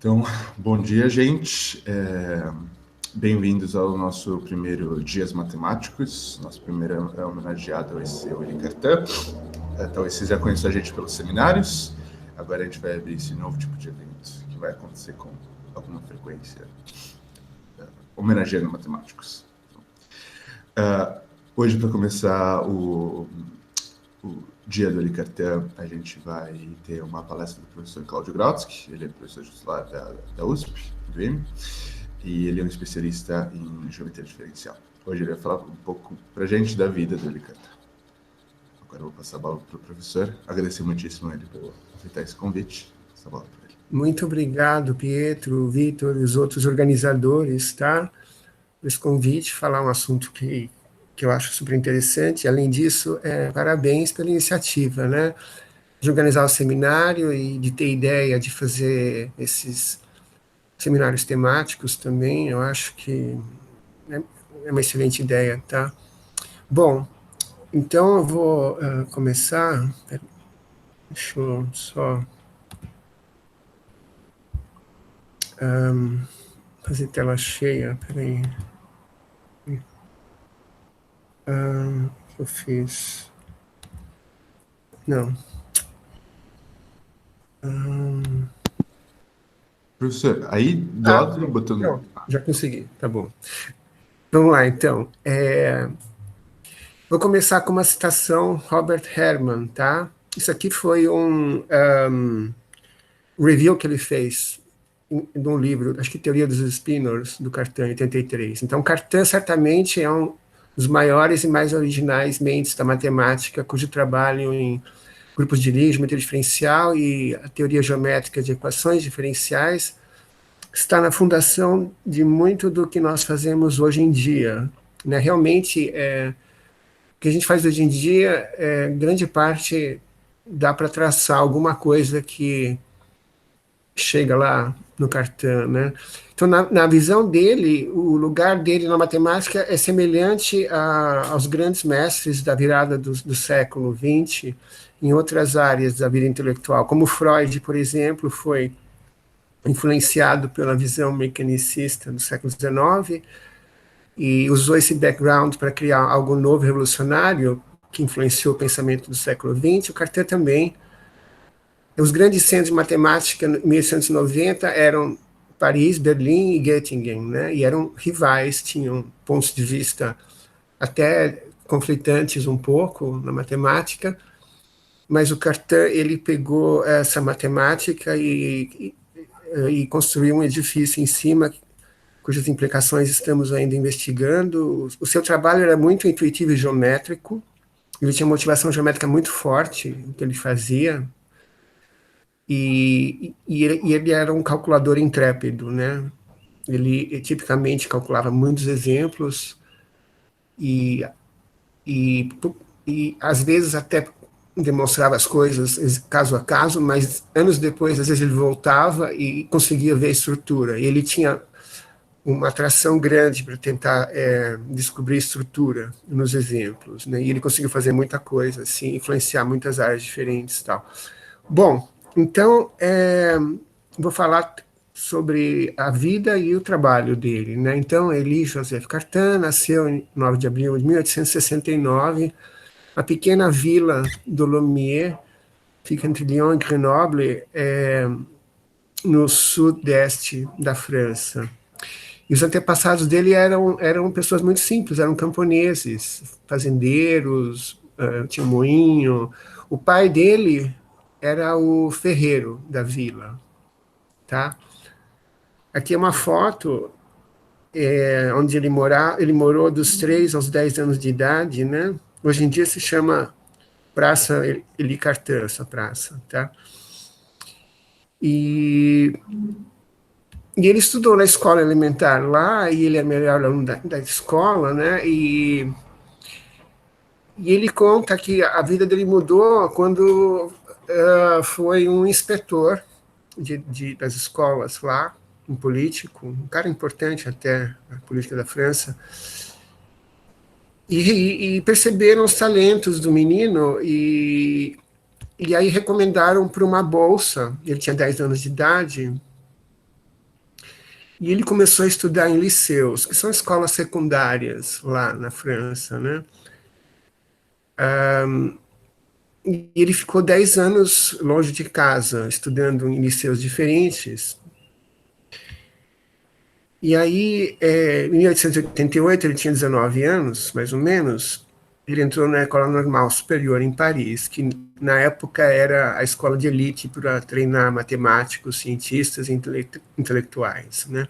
Então, bom dia, gente. Bem-vindos ao nosso primeiro Dias Matemáticos. Nosso primeiro é homenageado ao EC Willy Cartan. Talvez vocês já conheçam a gente pelos seminários. Agora a gente vai abrir esse novo tipo de evento que vai acontecer com alguma frequência, homenageando matemáticos. Hoje, para começar o dia do Willy Cartan, a gente vai ter uma palestra do professor Cláudio Grotzky. Ele é professor titular da USP, do IME, e ele é um especialista em geometria diferencial. Hoje ele vai falar um pouco para a gente da vida do Willy Cartan. Agora eu vou passar a bola para o professor. Agradecer muitíssimo a ele por aceitar esse convite. Essa bola para ele. Muito obrigado, Pietro, Vitor e os outros organizadores, tá? Por esse convite, falar um assunto que eu acho super interessante. Além disso, parabéns pela iniciativa, né? De organizar o seminário e de ter ideia de fazer esses seminários temáticos também. Eu acho que é uma excelente ideia, tá? Bom, então eu vou começar. Deixa eu só fazer tela cheia, peraí. O que eu fiz? Não. Professor, aí do lado do botão... Não, já consegui, tá bom. Vamos lá, então. Vou começar com uma citação Robert Herman, tá? Isso aqui foi um review que ele fez de um livro, acho que Teoria dos Spinors, do Cartan, em 83. Então, Cartan certamente é um dos maiores e mais originais mentes da matemática, cujo trabalho em grupos de Lie, geometria diferencial e a teoria geométrica de equações diferenciais está na fundação de muito do que nós fazemos hoje em dia, né? Realmente, o que a gente faz hoje em dia, grande parte dá para traçar alguma coisa que chega lá no Cartan, né? Então, na visão dele, o lugar dele na matemática é semelhante aos grandes mestres da virada do século XX em outras áreas da vida intelectual, como Freud, por exemplo, foi influenciado pela visão mecanicista do século XIX e usou esse background para criar algo novo, revolucionário, que influenciou o pensamento do século XX. O Cartan também. Os grandes centros de matemática em 1890 eram Paris, Berlim e Göttingen, né? E eram rivais, tinham pontos de vista até conflitantes um pouco na matemática, mas o Cartan, ele pegou essa matemática e construiu um edifício em cima, cujas implicações estamos ainda investigando. O seu trabalho era muito intuitivo e geométrico, ele tinha motivação geométrica muito forte no que ele fazia, e ele era um calculador intrépido, né? Ele tipicamente calculava muitos exemplos e às vezes até demonstrava as coisas caso a caso, mas anos depois, às vezes ele voltava e conseguia ver a estrutura. E ele tinha uma atração grande para tentar descobrir estrutura nos exemplos, né? E ele conseguiu fazer muita coisa, assim, influenciar muitas áreas diferentes e tal. Bom, então, vou falar sobre a vida e o trabalho dele, né? Então, Élie Joseph Cartan nasceu em 9 de abril de 1869, a pequena vila do Lomier, fica entre Lyon e Grenoble, no sudeste da França. E os antepassados dele eram pessoas muito simples, eram camponeses, fazendeiros, tinha um moinho. O pai dele era o ferreiro da vila, tá? Aqui é uma foto onde ele morou dos 3 aos 10 anos de idade, né? Hoje em dia se chama Praça Élie Cartan, essa praça, tá? E ele estudou na escola elementar lá, e ele é o melhor aluno da escola, né? E ele conta que a vida dele mudou quando foi um inspetor das escolas lá, um político, um cara importante até na política da França, e perceberam os talentos do menino e aí recomendaram para uma bolsa. Ele tinha 10 anos de idade, E ele começou a estudar em liceus, que são escolas secundárias lá na França, né? E ele ficou 10 anos longe de casa, estudando em liceus diferentes. E aí, em 1888, ele tinha 19 anos, mais ou menos, ele entrou na École Normale Supérieure em Paris, que na época era a escola de elite para treinar matemáticos, cientistas e intelectuais, né?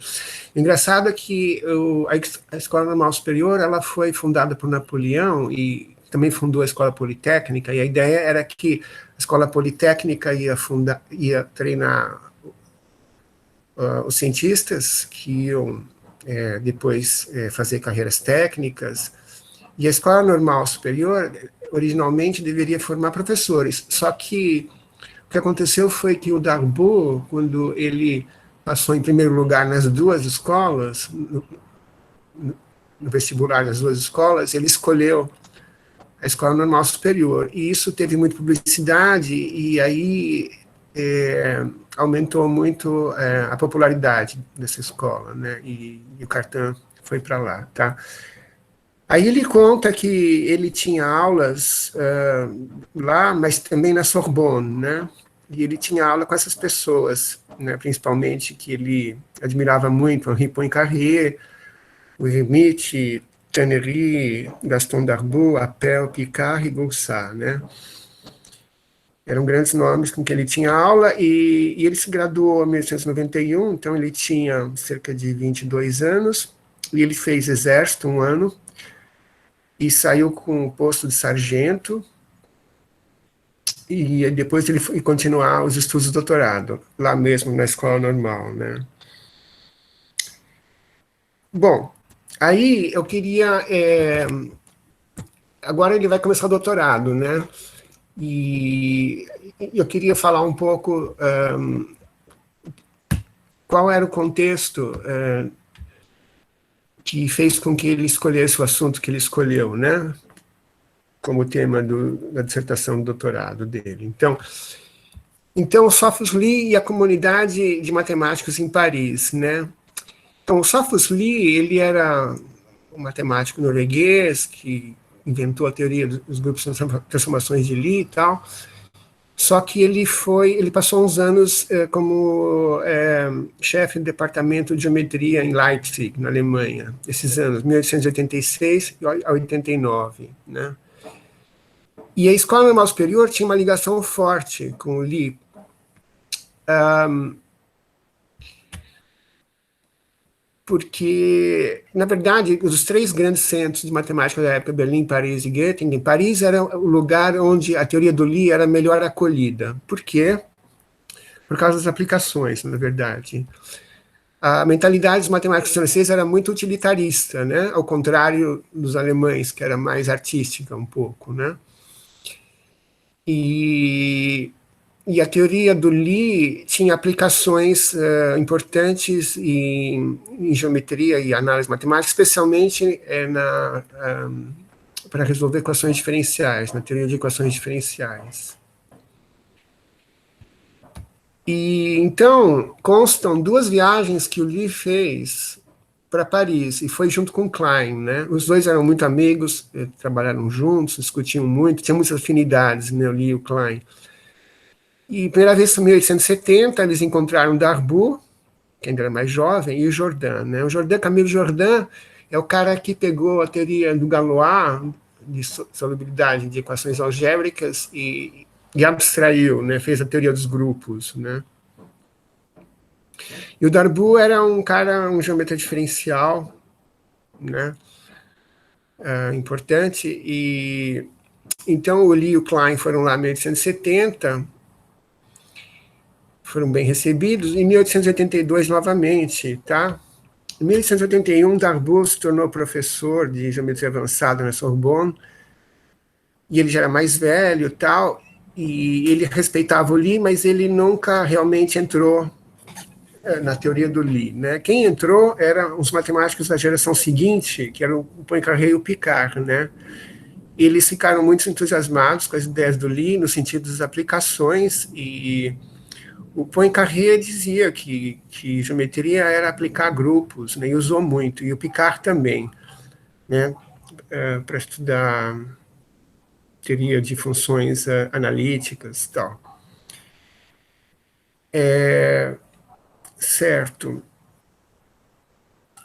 Engraçado é que a Escola Normal Superior ela foi fundada por Napoleão e também fundou a Escola Politécnica, e a ideia era que a Escola Politécnica ia treinar os cientistas que iam depois fazer carreiras técnicas, e a Escola Normal Superior originalmente deveria formar professores, só que o que aconteceu foi que o Darboux, quando ele passou em primeiro lugar nas duas escolas, no vestibular das duas escolas, ele escolheu a Escola Normal Superior, e isso teve muita publicidade, e aí aumentou muito a popularidade dessa escola, né? E o Cartan foi para lá, tá? Aí ele conta que ele tinha aulas lá, mas também na Sorbonne, né? E ele tinha aula com essas pessoas, né? Principalmente que ele admirava muito, Henri Poincaré, o Hermite, Tannery, Gaston Darboux, Appel, Picard e Goussat, né? Eram grandes nomes com que ele tinha aula, e ele se graduou em 1891, então ele tinha cerca de 22 anos, e ele fez exército um ano, e saiu com o posto de sargento, e depois ele foi continuar os estudos de doutorado, lá mesmo na escola normal, né? Bom, aí eu queria... agora ele vai começar o doutorado, né? E eu queria falar um pouco qual era o contexto que fez com que ele escolhesse o assunto que ele escolheu, né? Como tema da dissertação do doutorado dele. Então o Sophus Lee e a comunidade de matemáticos em Paris, né? Então, o Sophus Lee, ele era um matemático norueguês que inventou a teoria dos grupos de transformações de Lie e tal, só que ele passou uns anos como chefe do departamento de geometria em Leipzig, na Alemanha, esses anos, 1886 a 89, né? E a Escola Normal Superior tinha uma ligação forte com o Lie, porque, na verdade, os três grandes centros de matemática da época, Berlim, Paris e Göttingen, Paris era o lugar onde a teoria do Lie era melhor acolhida. Por quê? Por causa das aplicações, na verdade. A mentalidade dos matemáticos franceses era muito utilitarista, né? Ao contrário dos alemães, que era mais artística um pouco, né? E a teoria do Lie tinha aplicações importantes em geometria e análise matemática, especialmente para resolver equações diferenciais, na teoria de equações diferenciais. E então constam duas viagens que o Lie fez para Paris, e foi junto com Klein, né? Os dois eram muito amigos, trabalharam juntos, discutiam muito, tinham muitas afinidades, né, o Lie e o Klein. E primeira vez em 1870, eles encontraram Darboux, que ainda era mais jovem, e o Jordan, né? O Camille Jordan é o cara que pegou a teoria do Galois, de solubilidade de equações algébricas, e abstraiu, né? Fez a teoria dos grupos, né? E o Darboux era um geometra diferencial, né? Importante, e então o Lie e o Klein foram lá em 1870, foram bem recebidos. Em 1882, novamente, tá? Em 1881, Darboux se tornou professor de geometria avançada na Sorbonne, e ele já era mais velho, tal, e ele respeitava o Lie, mas ele nunca realmente entrou na teoria do Lie, né? Quem entrou eram os matemáticos da geração seguinte, que eram o Poincaré e o Picard, né? Eles ficaram muito entusiasmados com as ideias do Lie, no sentido das aplicações, e o Poincaré dizia que geometria era aplicar grupos, né, e usou muito, e o Picard também, né, para estudar teoria de funções analíticas e tal. Certo.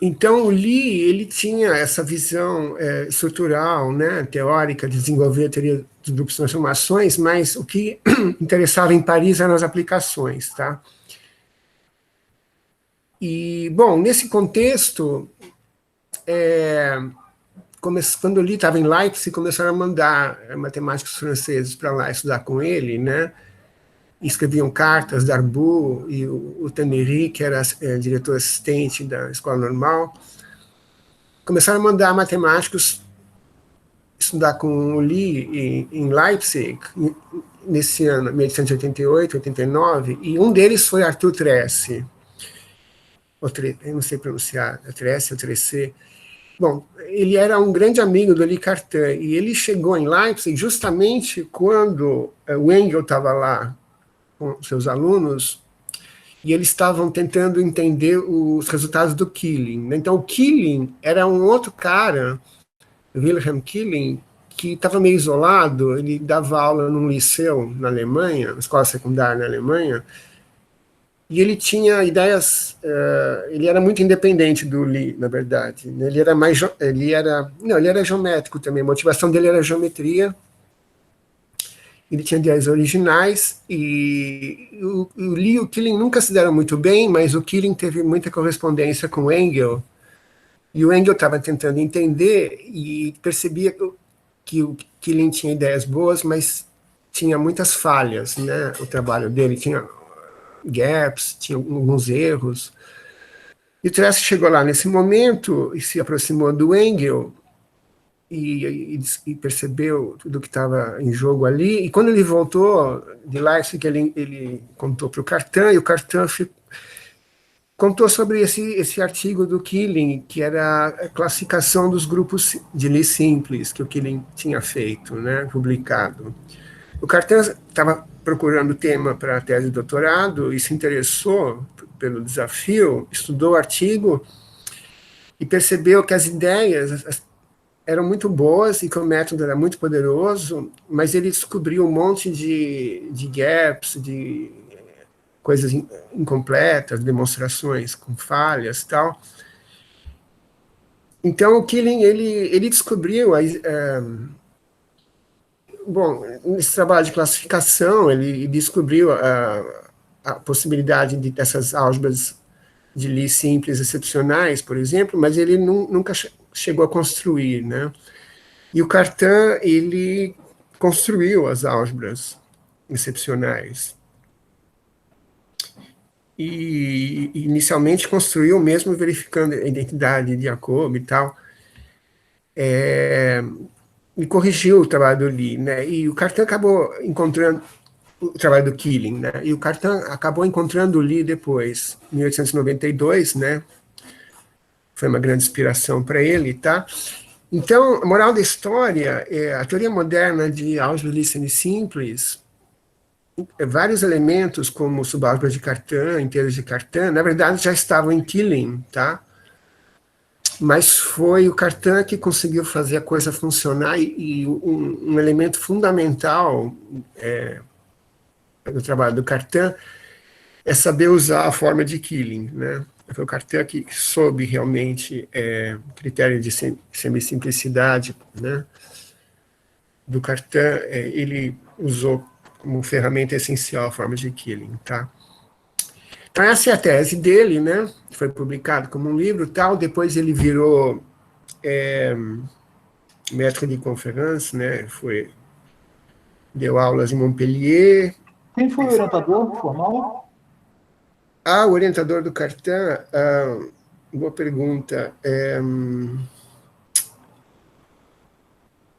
Então, o Lee, ele tinha essa visão estrutural, né, teórica, de desenvolver a teoria dos grupos de transformações, mas o que interessava em Paris eram as aplicações, tá? E, bom, nesse contexto, quando o Lee estava em Leipzig, começaram a mandar matemáticos franceses para lá estudar com ele, né? Escreviam cartas, Darboux e o Tannery, que era diretor assistente da Escola Normal, começaram a mandar matemáticos estudar com o Lee em Leipzig, nesse ano, 1888, 89, e um deles foi Arthur Tresse, eu não sei pronunciar, Tresse ou Tresse. Bom, ele era um grande amigo do Lee Cartan, e ele chegou em Leipzig justamente quando o Engel estava lá com seus alunos, e eles estavam tentando entender os resultados do Killing. Então, o Killing era um outro cara, Wilhelm Killing, que estava meio isolado. Ele dava aula num liceu na Alemanha, escola secundária na Alemanha, e ele tinha ideias, ele era muito independente do Lee, na verdade. Ele era geométrico também, a motivação dele era a geometria. Ele tinha ideias originais, e o Lee e o Killing nunca se deram muito bem, mas o Killing teve muita correspondência com o Engel, e o Engel estava tentando entender e percebia que o Killing tinha ideias boas, mas tinha muitas falhas, né? O trabalho dele tinha gaps, tinha alguns erros. E o Tresse chegou lá nesse momento e se aproximou do Engel e percebeu tudo que estava em jogo ali. E quando ele voltou de Leipzig, ele contou para o Cartan, e o Cartan contou sobre esse artigo do Killing, que era a classificação dos grupos de Lie simples, que o Killing tinha feito, né, publicado. O Cartan estava procurando tema para a tese de doutorado e se interessou pelo desafio, estudou o artigo e percebeu que as ideias eram muito boas e que o método era muito poderoso, mas ele descobriu um monte de gaps, de coisas incompletas, demonstrações com falhas e tal. Então, o Killing, ele descobriu, bom, nesse trabalho de classificação, ele descobriu a possibilidade dessas álgebras de Lie simples excepcionais, por exemplo, mas ele nunca chegou a construir, né? E o Cartan, ele construiu as álgebras excepcionais. E inicialmente construiu mesmo verificando a identidade de Jacob e tal, e corrigiu o trabalho do Lie, né? E o Cartan acabou encontrando o trabalho do Killing, né? E o Cartan acabou encontrando o Lie depois, em 1892, né? Foi uma grande inspiração para ele, tá? Então, a moral da história é a teoria moderna de álgebra Lie simples. Vários elementos, como subálgebra de Cartan, inteiros de Cartan, na verdade já estavam em Killing, tá? Mas foi o Cartan que conseguiu fazer a coisa funcionar, e um elemento fundamental do trabalho do Cartan é saber usar a forma de Killing, né? Foi o Cartan que soube realmente critério de semisimplicidade, né? Do Cartan, ele usou como ferramenta essencial a forma de Killing, tá? Então, essa é a tese dele, né? Foi publicado como um livro, tal. Depois ele virou maître de conférence, né? Deu aulas em Montpellier. Quem foi o orientador formal? O orientador do Cartan, boa pergunta.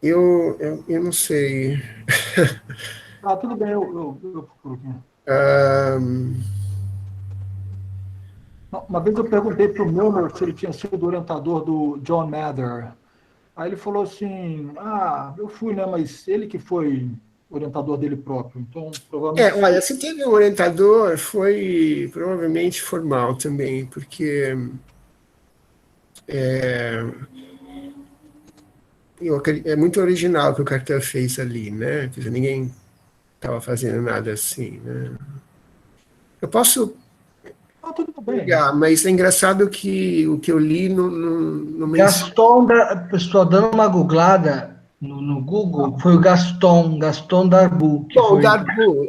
Eu não sei. Tudo bem, eu procuro aqui. Uma vez eu perguntei para o Milner se ele tinha sido orientador do John Mather. Aí ele falou assim, eu fui, né, mas ele que foi orientador dele próprio. Então, provavelmente... Olha, se teve um orientador, foi provavelmente formal também, porque é muito original o que o Cartan fez ali, né? Quer dizer, ninguém estava fazendo nada assim, né? Eu posso Tudo bem. pegar, mas é engraçado que o que eu li não menciona. Pessoal, dando uma googlada no Google, foi o Gaston Darboux, que Bom, o foi... Darboux,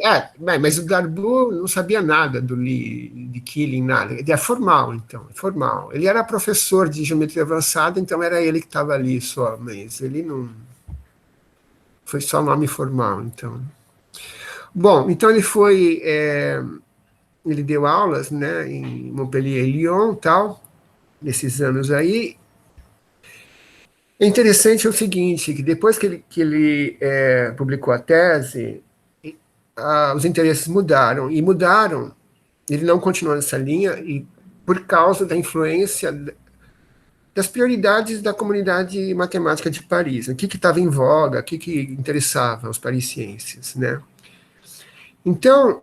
mas o Darboux não sabia nada de Killing, nada. Ele é formal, então, é formal. Ele era professor de geometria avançada, então era ele que estava ali só, mas ele não... Foi só nome formal, então. Bom, então ele deu aulas, né, em Montpellier e Lyon, tal, nesses anos aí. É interessante o seguinte, que depois que ele publicou a tese, os interesses mudaram, ele não continuou nessa linha, e por causa da influência das prioridades da comunidade matemática de Paris, o que estava em voga, o que interessava aos parisienses, né? Então,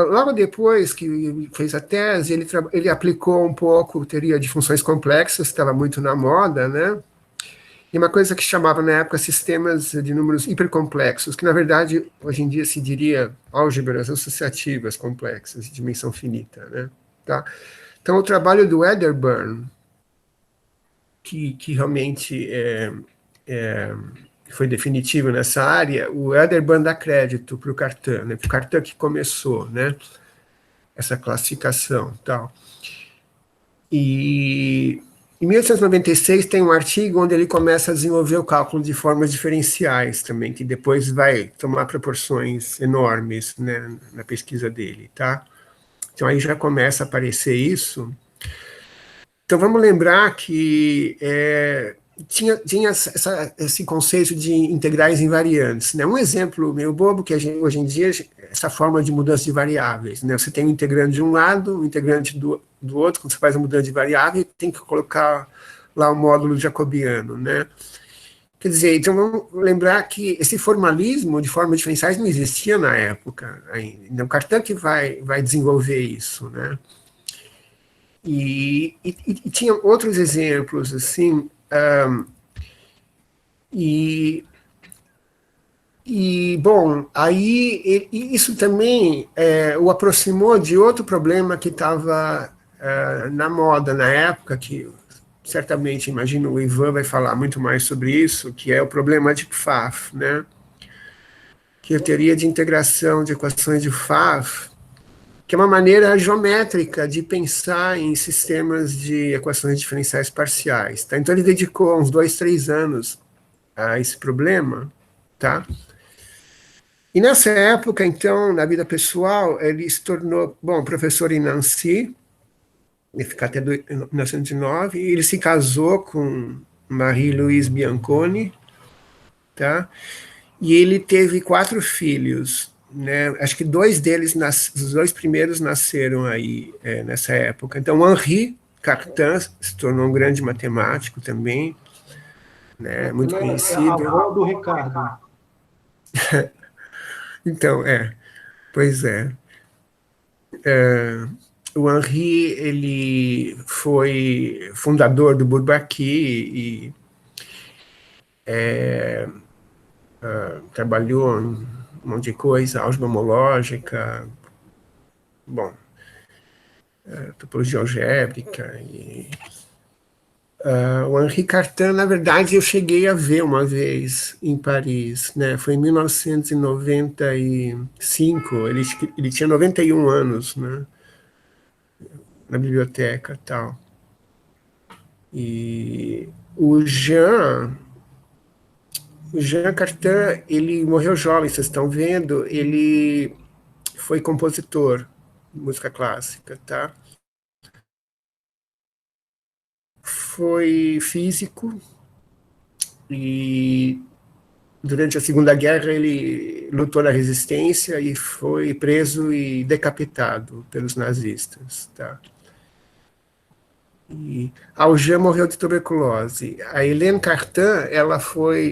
logo depois que fez a tese, ele aplicou um pouco teoria de funções complexas, que estava muito na moda, né? E uma coisa que chamava na época sistemas de números hipercomplexos, que na verdade hoje em dia se diria álgebras associativas complexas de dimensão finita, né? Tá? Então, o trabalho do Wedderburn, que realmente foi definitivo nessa área, o Wedderburn dá crédito para o Cartan, né? Para o Cartan que começou, né? Essa classificação, tal. E em 1896 tem um artigo onde ele começa a desenvolver o cálculo de formas diferenciais também, que depois vai tomar proporções enormes, né, na pesquisa dele, tá? Então aí já começa a aparecer isso. Então vamos lembrar que tinha esse conceito de integrais invariantes, né? Um exemplo meio bobo que hoje em dia essa forma de mudança de variáveis, né? Você tem um integrante de um lado, um integrante do outro, quando você faz a mudança de variável, tem que colocar lá o módulo jacobiano, né? Quer dizer, então vamos lembrar que esse formalismo de formas diferenciais não existia na época ainda. Então, o Cartan que vai desenvolver isso, né? E tinha outros exemplos, assim, bom, aí isso também o aproximou de outro problema que estava na moda na época, que certamente, imagino, o Ivan vai falar muito mais sobre isso, que é o problema de Pfaff, né? Que é a teoria de integração de equações de Pfaff, que é uma maneira geométrica de pensar em sistemas de equações diferenciais parciais. Tá? Então ele dedicou uns 2, 3 anos a esse problema, tá? E nessa época, então, na vida pessoal, ele se tornou, professor em Nancy, ele ficou até 1909, e ele se casou com Marie-Louise Bianconi, tá? E ele teve 4 filhos, né? Acho que 2 deles, os 2 primeiros nasceram aí nessa época. Então, Henri Cartan se tornou um grande matemático também, né? Muito conhecido. É a avó do Ricardo. Então, pois é. O Henri, ele foi fundador do Bourbaki e trabalhou em um monte de coisa, álgebra homológica, bom, topologia algébrica. O Henri Cartan, na verdade, eu cheguei a ver uma vez em Paris, né? Foi em 1995, ele tinha 91 anos, né? Na biblioteca e tal. E o Jean Cartan, ele morreu jovem, vocês estão vendo, ele foi compositor de música clássica, tá? Foi físico e durante a Segunda Guerra ele lutou na resistência e foi preso e decapitado pelos nazistas, tá? E a Jean morreu de tuberculose. A Hélène Cartan, ela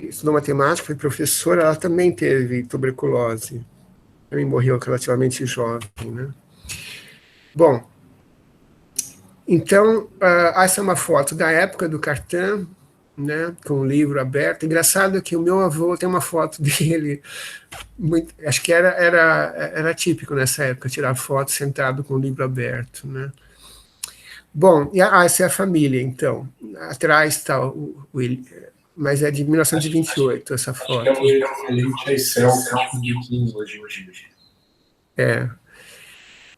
estudou matemática, foi professora, ela também teve tuberculose. Também morreu relativamente jovem, né? Bom, então, essa é uma foto da época do Cartan, né, com o livro aberto. Engraçado que o meu avô tem uma foto dele, acho que era típico nessa época, tirar foto sentado com o livro aberto, né? Bom, essa é a família, então. Atrás está mas é de 1928, essa foto. Acho que é um Felipe selfie de 15 hoje.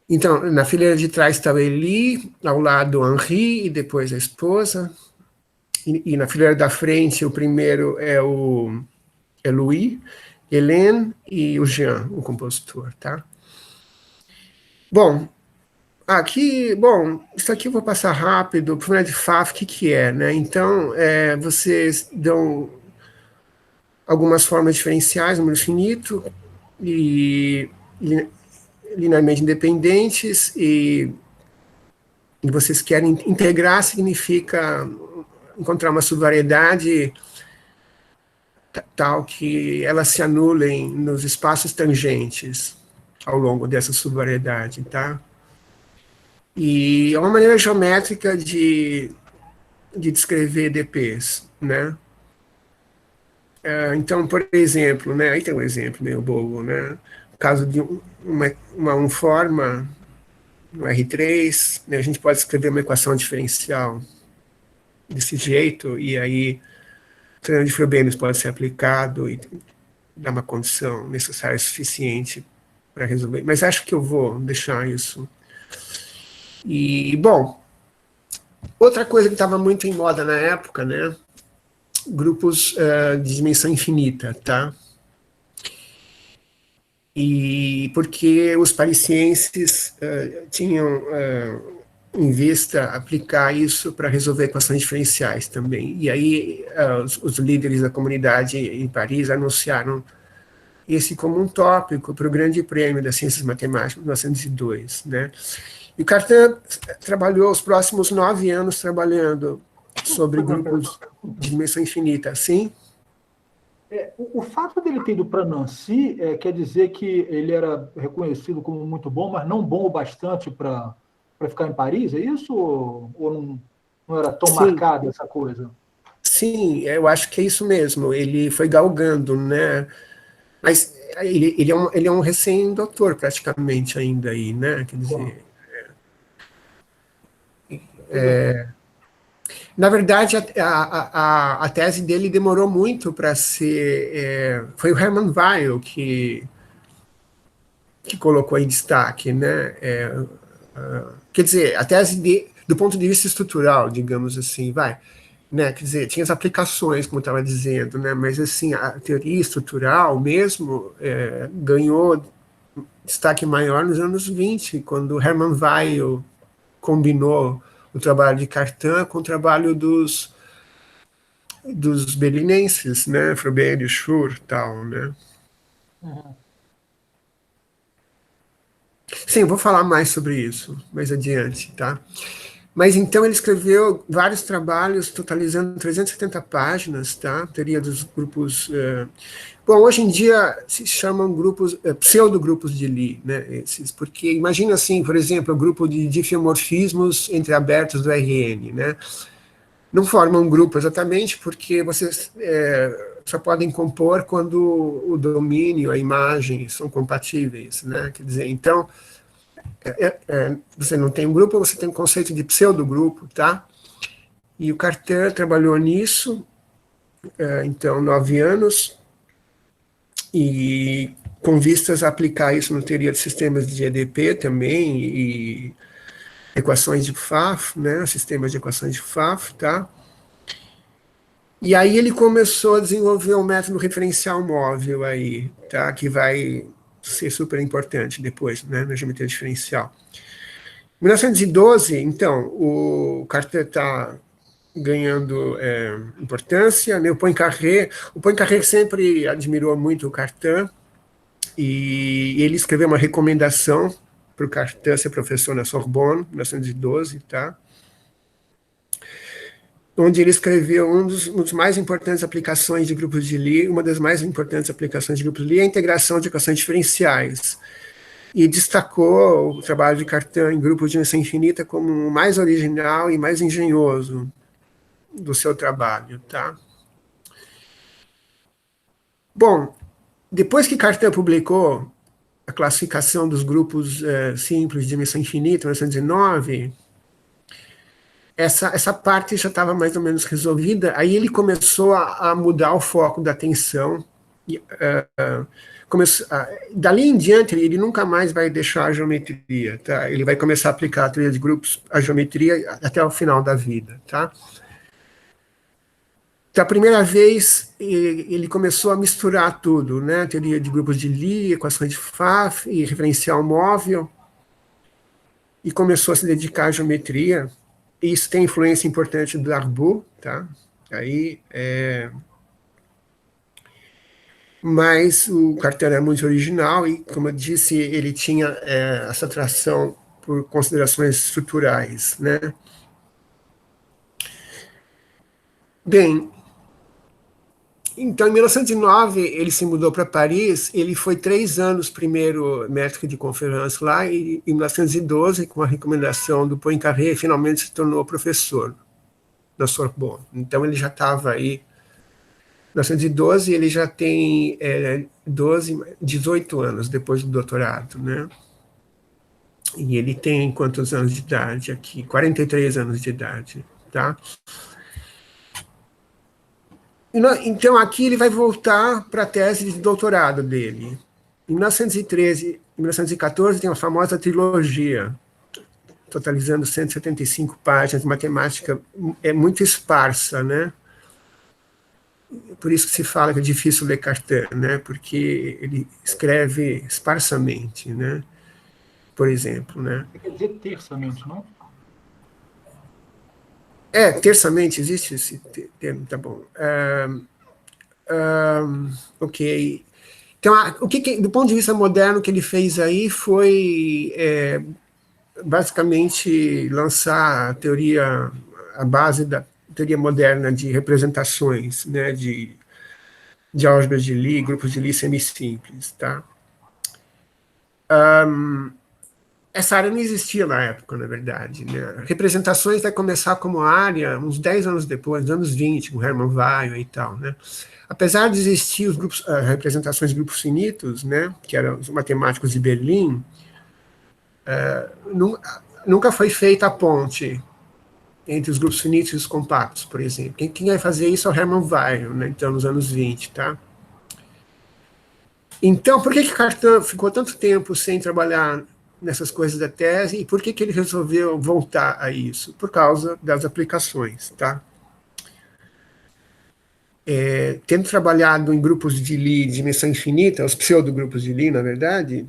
Então, na fileira de trás está o Eli, ao lado o Henri e depois a esposa. E na fileira da frente, o primeiro é Louis, Hélène e o Jean, o compositor, tá? Bom, isso aqui eu vou passar rápido. Fórmula de Pfaff, o que é, né? Então, vocês dão algumas formas diferenciais, número finito, e linearmente independentes, e vocês querem integrar, significa encontrar uma subvariedade tal que elas se anulem nos espaços tangentes ao longo dessa subvariedade, tá? E é uma maneira geométrica de descrever EDPs, né? Então, por exemplo, né, aí tem um exemplo meio bobo, né? No caso de uma forma, no R3, né, a gente pode escrever uma equação diferencial desse jeito, e aí o teorema de Frobenius pode ser aplicado e dar uma condição necessária suficiente para resolver. Mas acho que eu vou deixar isso. E, bom, outra coisa que estava muito em moda na época, né? Grupos de dimensão infinita, tá? E porque os parisienses tinham em vista aplicar isso para resolver equações diferenciais também. E aí os líderes da comunidade em Paris anunciaram esse como um tópico para o Grande Prêmio das Ciências Matemáticas, de 1902, né? E o Cartan trabalhou os próximos 9 anos trabalhando sobre grupos de dimensão infinita, assim. O fato dele ter ido para Nancy quer dizer que ele era reconhecido como muito bom, mas não bom o bastante para ficar em Paris, é isso? Ou não era tão marcada essa coisa? Sim, eu acho que é isso mesmo. Ele foi galgando, né? Mas ele é um recém-doutor praticamente ainda aí, né? Quer dizer... Na verdade, a tese dele demorou muito para ser... foi o Hermann Weyl que colocou em destaque, né? Quer dizer, a tese do ponto de vista estrutural, digamos assim, né? Quer dizer, tinha as aplicações, como eu estava dizendo, né? Mas assim, a teoria estrutural mesmo ganhou destaque maior nos anos 20, quando Hermann Weyl combinou o trabalho de Cartan com o trabalho dos berlinenses, né? Frobenius, Schur, tal, né? Uhum. Sim, eu vou falar mais sobre isso mais adiante, tá? Mas então ele escreveu vários trabalhos, totalizando 370 páginas, tá? Teoria dos grupos... Bom, hoje em dia se chamam grupos, pseudogrupos de Lie, né? Porque imagina assim, por exemplo, o grupo de difiomorfismos entreabertos do RN, né? Não formam um grupo exatamente porque vocês só podem compor quando o domínio, a imagem são compatíveis, né? Quer dizer, então, você não tem um grupo, você tem um conceito de pseudogrupo, tá? E o Cartan trabalhou nisso, então, 9 anos, e com vistas a aplicar isso na teoria de sistemas de EDP também, e equações de Pfaff, né, sistemas de equações de Pfaff, tá? E aí ele começou a desenvolver um método referencial móvel aí, tá? Que vai ser super importante depois, né, na geometria diferencial. Em 1912, então, o Cartan está ganhando importância, né? O Poincaré sempre admirou muito o Cartan, e ele escreveu uma recomendação para o Cartan ser professor na Sorbonne, em 1912, tá? onde ele escreveu um dos mais importantes aplicações de grupos de Lie, uma das mais importantes aplicações de grupos de Lie é a integração de equações diferenciais, e destacou o trabalho de Cartan em grupos de dimensão infinita como o mais original e mais engenhoso do seu trabalho, tá? Bom, depois que Cartan publicou a classificação dos grupos simples de dimensão infinita, em 1909, essa parte já estava mais ou menos resolvida, aí ele começou a mudar o foco da atenção, dali em diante ele nunca mais vai deixar a geometria, tá? Ele vai começar a aplicar a teoria de grupos, a geometria, até o final da vida, tá? Da primeira vez, ele começou a misturar tudo, né? Teoria de grupos de Lie, equações de Pfaff e referencial móvel, e começou a se dedicar à geometria. Isso tem influência importante do Darboux, tá? Aí, mas o Cartan é muito original e, como eu disse, ele tinha essa atração por considerações estruturais, né? Bem, então, em 1909, ele se mudou para Paris, ele foi 3 anos primeiro maître de conférence lá, e em 1912, com a recomendação do Poincaré, finalmente se tornou professor na Sorbonne. Então, ele já estava aí, em 1912, ele já tem 18 anos depois do doutorado, né? E ele tem quantos anos de idade aqui? 43 anos de idade, tá? Então, aqui ele vai voltar para a tese de doutorado dele. Em 1913 e 1914, tem a famosa trilogia, totalizando 175 páginas, matemática muito esparsa, né? Por isso que se fala que é difícil ler Cartan, né? Porque ele escreve esparsamente, né? Por exemplo, né? Quer dizer terçamente, não? Terçamente existe esse termo, tá bom. Ok. Então, do ponto de vista moderno, o que ele fez aí foi basicamente lançar a base da teoria moderna de representações, né, de álgebras de Lie, grupos de Lie semisimples, tá? Essa área não existia na época, na verdade, né? Representações vai começar como área uns 10 anos depois, nos anos 20, com Hermann Weyl e tal, né? Apesar de existir os grupos, representações de grupos finitos, né, que eram os matemáticos de Berlim, nunca foi feita a ponte entre os grupos finitos e os compactos, por exemplo. Quem vai fazer isso é o Hermann Weyl, né, então, nos anos 20, tá? Então, por que Cartan ficou tanto tempo sem trabalhar nessas coisas da tese, e por que ele resolveu voltar a isso? Por causa das aplicações, tá? Tendo trabalhado em grupos de Lie de dimensão infinita, os pseudogrupos de Lie, na verdade,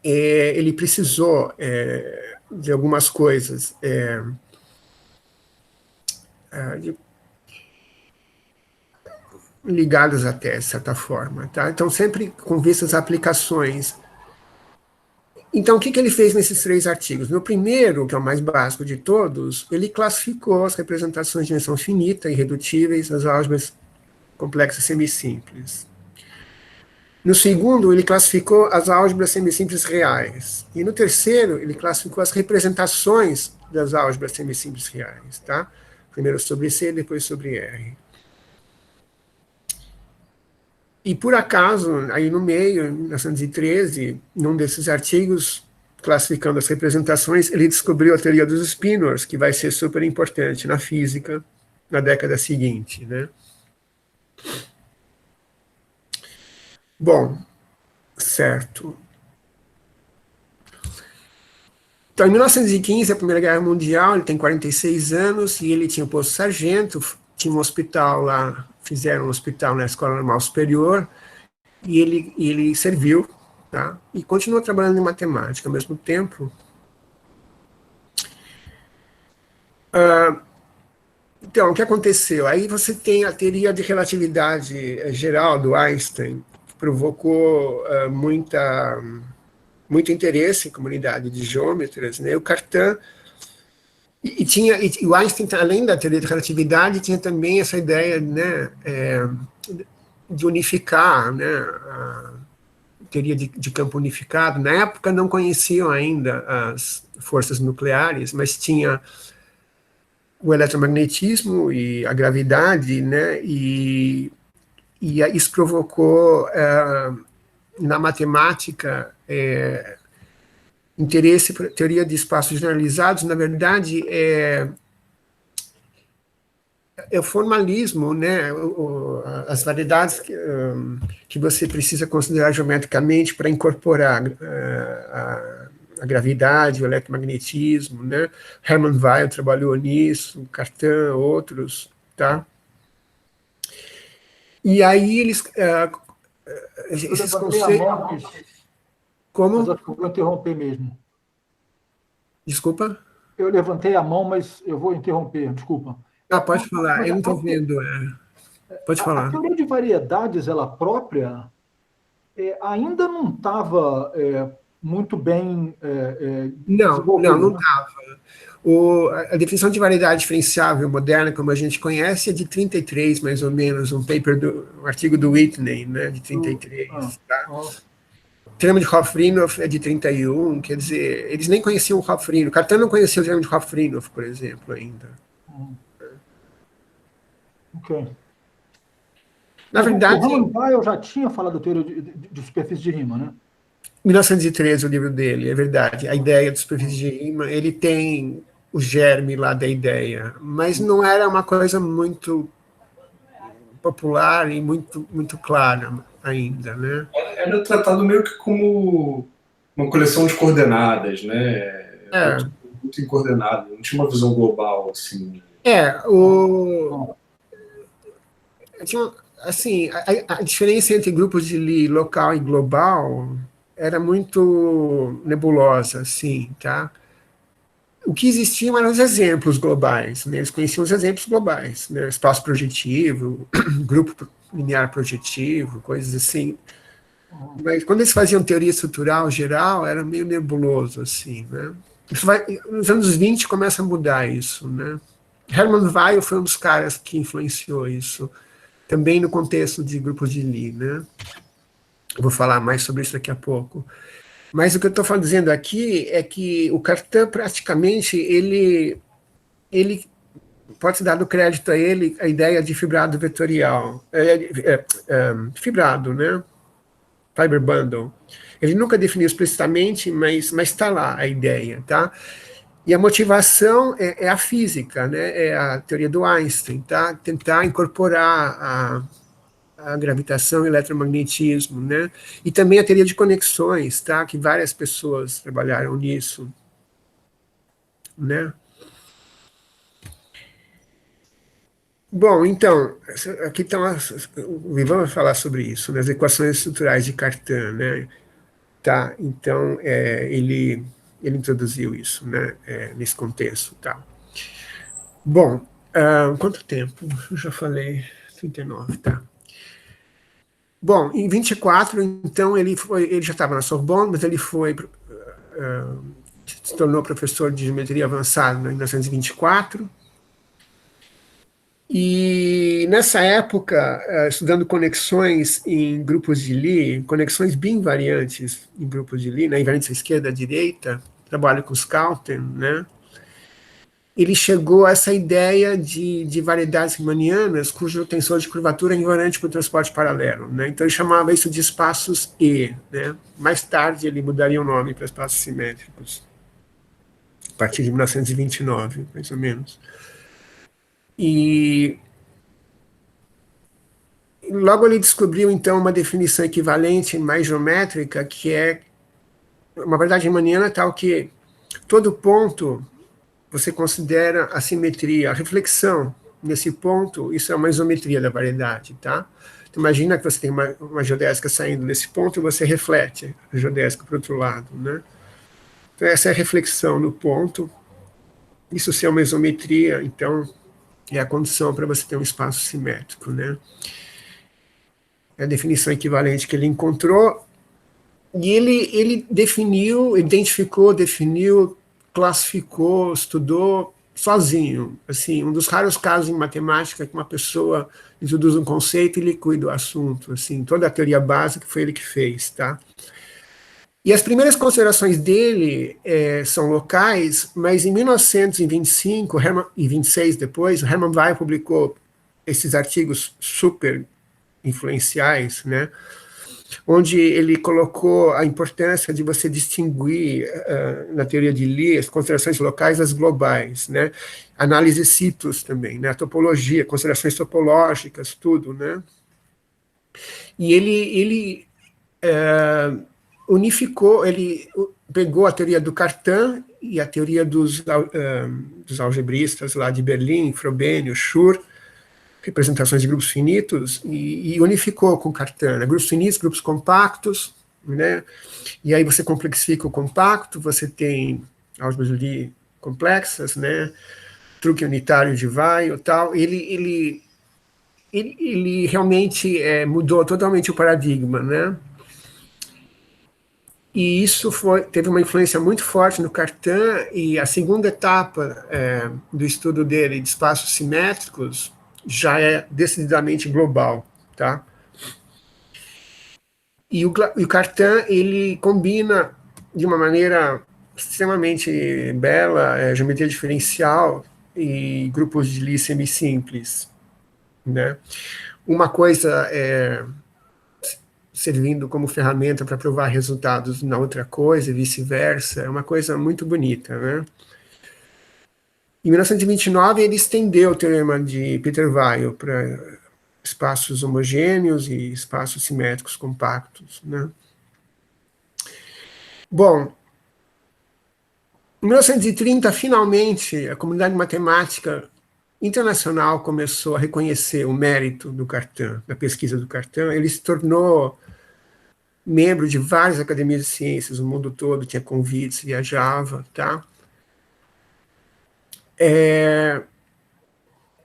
ele precisou de algumas coisas ligadas à tese, de certa forma, tá? Então, sempre com vistas a aplicações. Então, o que ele fez nesses 3 artigos? No primeiro, que é o mais básico de todos, ele classificou as representações de dimensão finita, irredutíveis, as álgebras complexas semisimples. No segundo, ele classificou as álgebras semisimples reais. E no terceiro, ele classificou as representações das álgebras semisimples reais, tá? Primeiro sobre C, depois sobre R. E, por acaso, aí no meio, em 1913, num desses artigos, classificando as representações, ele descobriu a teoria dos spinors, que vai ser super importante na física na década seguinte, né? Bom, certo. Então, em 1915, a Primeira Guerra Mundial, ele tem 46 anos, e ele tinha o posto sargento, tinha um hospital lá, fizeram um hospital na Escola Normal Superior, e ele serviu, tá? E continuou trabalhando em matemática ao mesmo tempo. Então, o que aconteceu? Aí você tem a teoria de relatividade geral do Einstein, que provocou muito interesse em comunidade de geômetras, né? O Cartan E o Einstein, além da teoria de relatividade, tinha também essa ideia, né, de unificar, né, a teoria de campo unificado. Na época não conheciam ainda as forças nucleares, mas tinha o eletromagnetismo e a gravidade, né, e isso provocou na matemática interesse por teoria de espaços generalizados. Na verdade, é o formalismo, né, as variedades que você precisa considerar geometricamente para incorporar a gravidade, o eletromagnetismo, né? Hermann Weyl trabalhou nisso, Cartan, outros, tá? E aí eles esses conceitos... Como? Mas eu vou interromper mesmo. Desculpa? Eu levantei a mão, mas eu vou interromper, desculpa. Pode falar, eu não estou vendo. Pode falar. A teoria de variedades, ela própria, ainda não estava muito bem desenvolvida. Não estava. A definição de variedade diferenciável moderna, como a gente conhece, é de 33, mais ou menos, um artigo do Whitney, né, de 33. Tá? O teorema de Hofrinov é de 31, quer dizer, eles nem conheciam o Hofrinov. Cartan não conhecia o teorema de Hofrinov, por exemplo, ainda. Ok. Na verdade... O Hermann Weyl já tinha falado da teoria de superfície de Riemann, né? 1913, o livro dele, é verdade. A ideia de superfície de Riemann, ele tem o germe lá da ideia, mas não era uma coisa muito popular e muito clara ainda, né? Era tratado meio que como uma coleção de coordenadas, né? Muito em coordenada, não tinha uma visão global, assim. Assim, a diferença entre grupos de Lie local e global era muito nebulosa, assim, tá? O que existiam eram os exemplos globais, né? Eles conheciam os exemplos globais, né? Espaço projetivo, grupo linear projetivo, coisas assim. Mas quando eles faziam teoria estrutural geral, era meio nebuloso, assim, né? Nos anos 20 começa a mudar isso, né? Hermann Weyl foi um dos caras que influenciou isso, também no contexto de grupos de Lie, né? Eu vou falar mais sobre isso daqui a pouco. Mas o que eu estou dizendo aqui é que o Cartan, praticamente, ele pode-se dar do crédito a ele a ideia de fibrado vetorial. Fibrado, né? Fiber bundle. Ele nunca definiu explicitamente, mas está lá a ideia, tá? E a motivação é a física, né? É a teoria do Einstein, tá? Tentar incorporar a gravitação e o eletromagnetismo, né? E também a teoria de conexões, tá? Que várias pessoas trabalharam nisso, né? Bom, então, aqui estão o Ivan vai falar sobre isso, né? As equações estruturais de Cartan, né? Tá? Então, ele introduziu isso, né? Nesse contexto, tá? Bom, quanto tempo? Eu já falei 39, tá? Bom, em 24, então, ele já estava na Sorbonne, mas ele se tornou professor de geometria avançada em 1924, e nessa época, estudando conexões em grupos de Lie, conexões bim-invariantes em grupos de Lie, né, invariantes à esquerda e à direita, trabalho com Schouten, né? Ele chegou a essa ideia de variedades riemannianas cujo tensor de curvatura é invariante para o transporte paralelo, né? Então ele chamava isso de espaços E, né? Mais tarde ele mudaria o nome para espaços simétricos, a partir de 1929, mais ou menos. E logo ele descobriu, então, uma definição equivalente, mais geométrica, que é uma variedade riemanniana tal que todo ponto você considera a simetria, a reflexão nesse ponto, isso é uma isometria da variedade, tá? Então, imagina que você tem uma geodésica saindo nesse ponto e você reflete a geodésica para o outro lado, né? Então, essa é a reflexão no ponto. Isso se é uma isometria, então, é a condição para você ter um espaço simétrico, né? É a definição equivalente que ele encontrou, e ele definiu, identificou, definiu, classificou, estudou sozinho. Assim, um dos raros casos em matemática que uma pessoa introduz um conceito e liquida o assunto. Assim, toda a teoria básica foi ele que fez, tá? E as primeiras considerações dele são locais, mas em 1925, e 26 depois, o Hermann Weyl publicou esses artigos super influenciais, né, onde ele colocou a importância de você distinguir, na teoria de Lie, as considerações locais das globais, né, análise situs também, né, a topologia, considerações topológicas, tudo, né. E ele unificou, ele pegou a teoria do Cartan e a teoria dos algebristas lá de Berlim, Frobenius, Schur, representações de grupos finitos, e unificou com Cartan, né? Grupos finitos, grupos compactos, né? E aí você complexifica o compacto, você tem álgebras de Lie complexas, né? Truque unitário de Weyl e tal. Ele realmente mudou totalmente o paradigma, né? E isso teve uma influência muito forte no Cartan, e a segunda etapa do estudo dele de espaços simétricos já é decididamente global, tá? E o Cartan, ele combina de uma maneira extremamente bela geometria diferencial e grupos de Lie semisimples, né? Uma coisa servindo como ferramenta para provar resultados na outra coisa e vice-versa, é uma coisa muito bonita, né? Em 1929, ele estendeu o teorema de Peter Weyl para espaços homogêneos e espaços simétricos compactos, né? Bom, em 1930, finalmente, a comunidade matemática internacional começou a reconhecer o mérito do Cartan, da pesquisa do Cartan. Ele se tornou membro de várias academias de ciências, o mundo todo tinha convites, viajava, tá?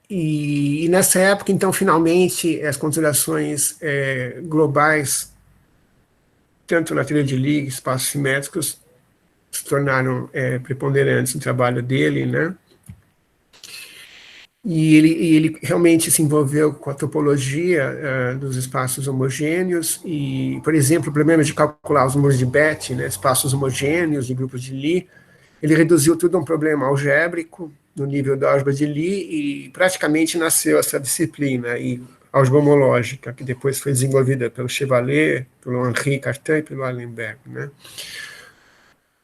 E nessa época, então, finalmente, as considerações globais, tanto na teoria de Lie, espaços simétricos, se tornaram preponderantes no trabalho dele, né? E ele realmente se envolveu com a topologia dos espaços homogêneos e, por exemplo, o problema de calcular os números de Bethe, né, espaços homogêneos de grupos de Lie, ele reduziu tudo a um problema algébrico no nível da álgebra de Lie e praticamente nasceu essa disciplina, álgebra homológica, que depois foi desenvolvida pelo Chevalier, pelo Henri Cartan e pelo Allenberg, né?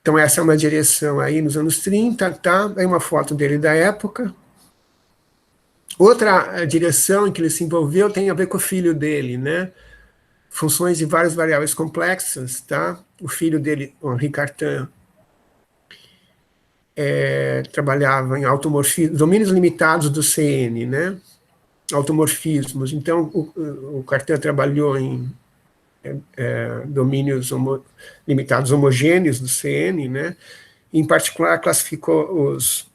Então essa é uma direção aí nos anos 30, tá? Aí uma foto dele da época. Outra direção em que ele se envolveu tem a ver com o filho dele, né? Funções de várias variáveis complexas, tá? O filho dele, o Henri Cartan, trabalhava em automorfismos, domínios limitados do CN, né? Automorfismos. Então, o Cartan trabalhou em domínios limitados homogêneos do CN, né? Em particular, classificou os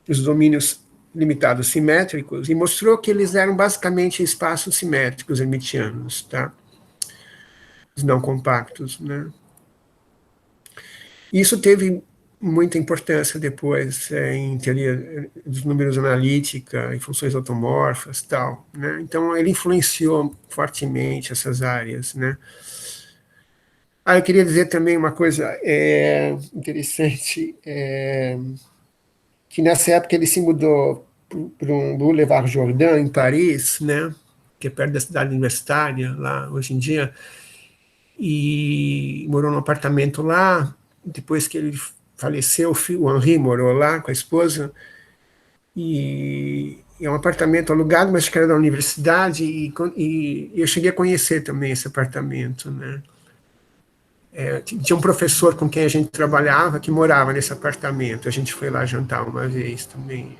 domínios limitados simétricos e mostrou que eles eram basicamente espaços simétricos hermitianos, tá? Os não compactos, né? Isso teve muita importância depois em teoria dos números analítica e funções automorfas, tal, né? Então ele influenciou fortemente essas áreas, né? Eu queria dizer também uma coisa interessante, que nessa época ele se mudou para um Boulevard Jourdan, em Paris, né, que é perto da cidade universitária, lá hoje em dia, e morou num apartamento lá. Depois que ele faleceu, o Henri morou lá com a esposa, e é um apartamento alugado, mas que era da universidade, e eu cheguei a conhecer também esse apartamento, né. Tinha um professor com quem a gente trabalhava que morava nesse apartamento. A gente foi lá jantar uma vez também.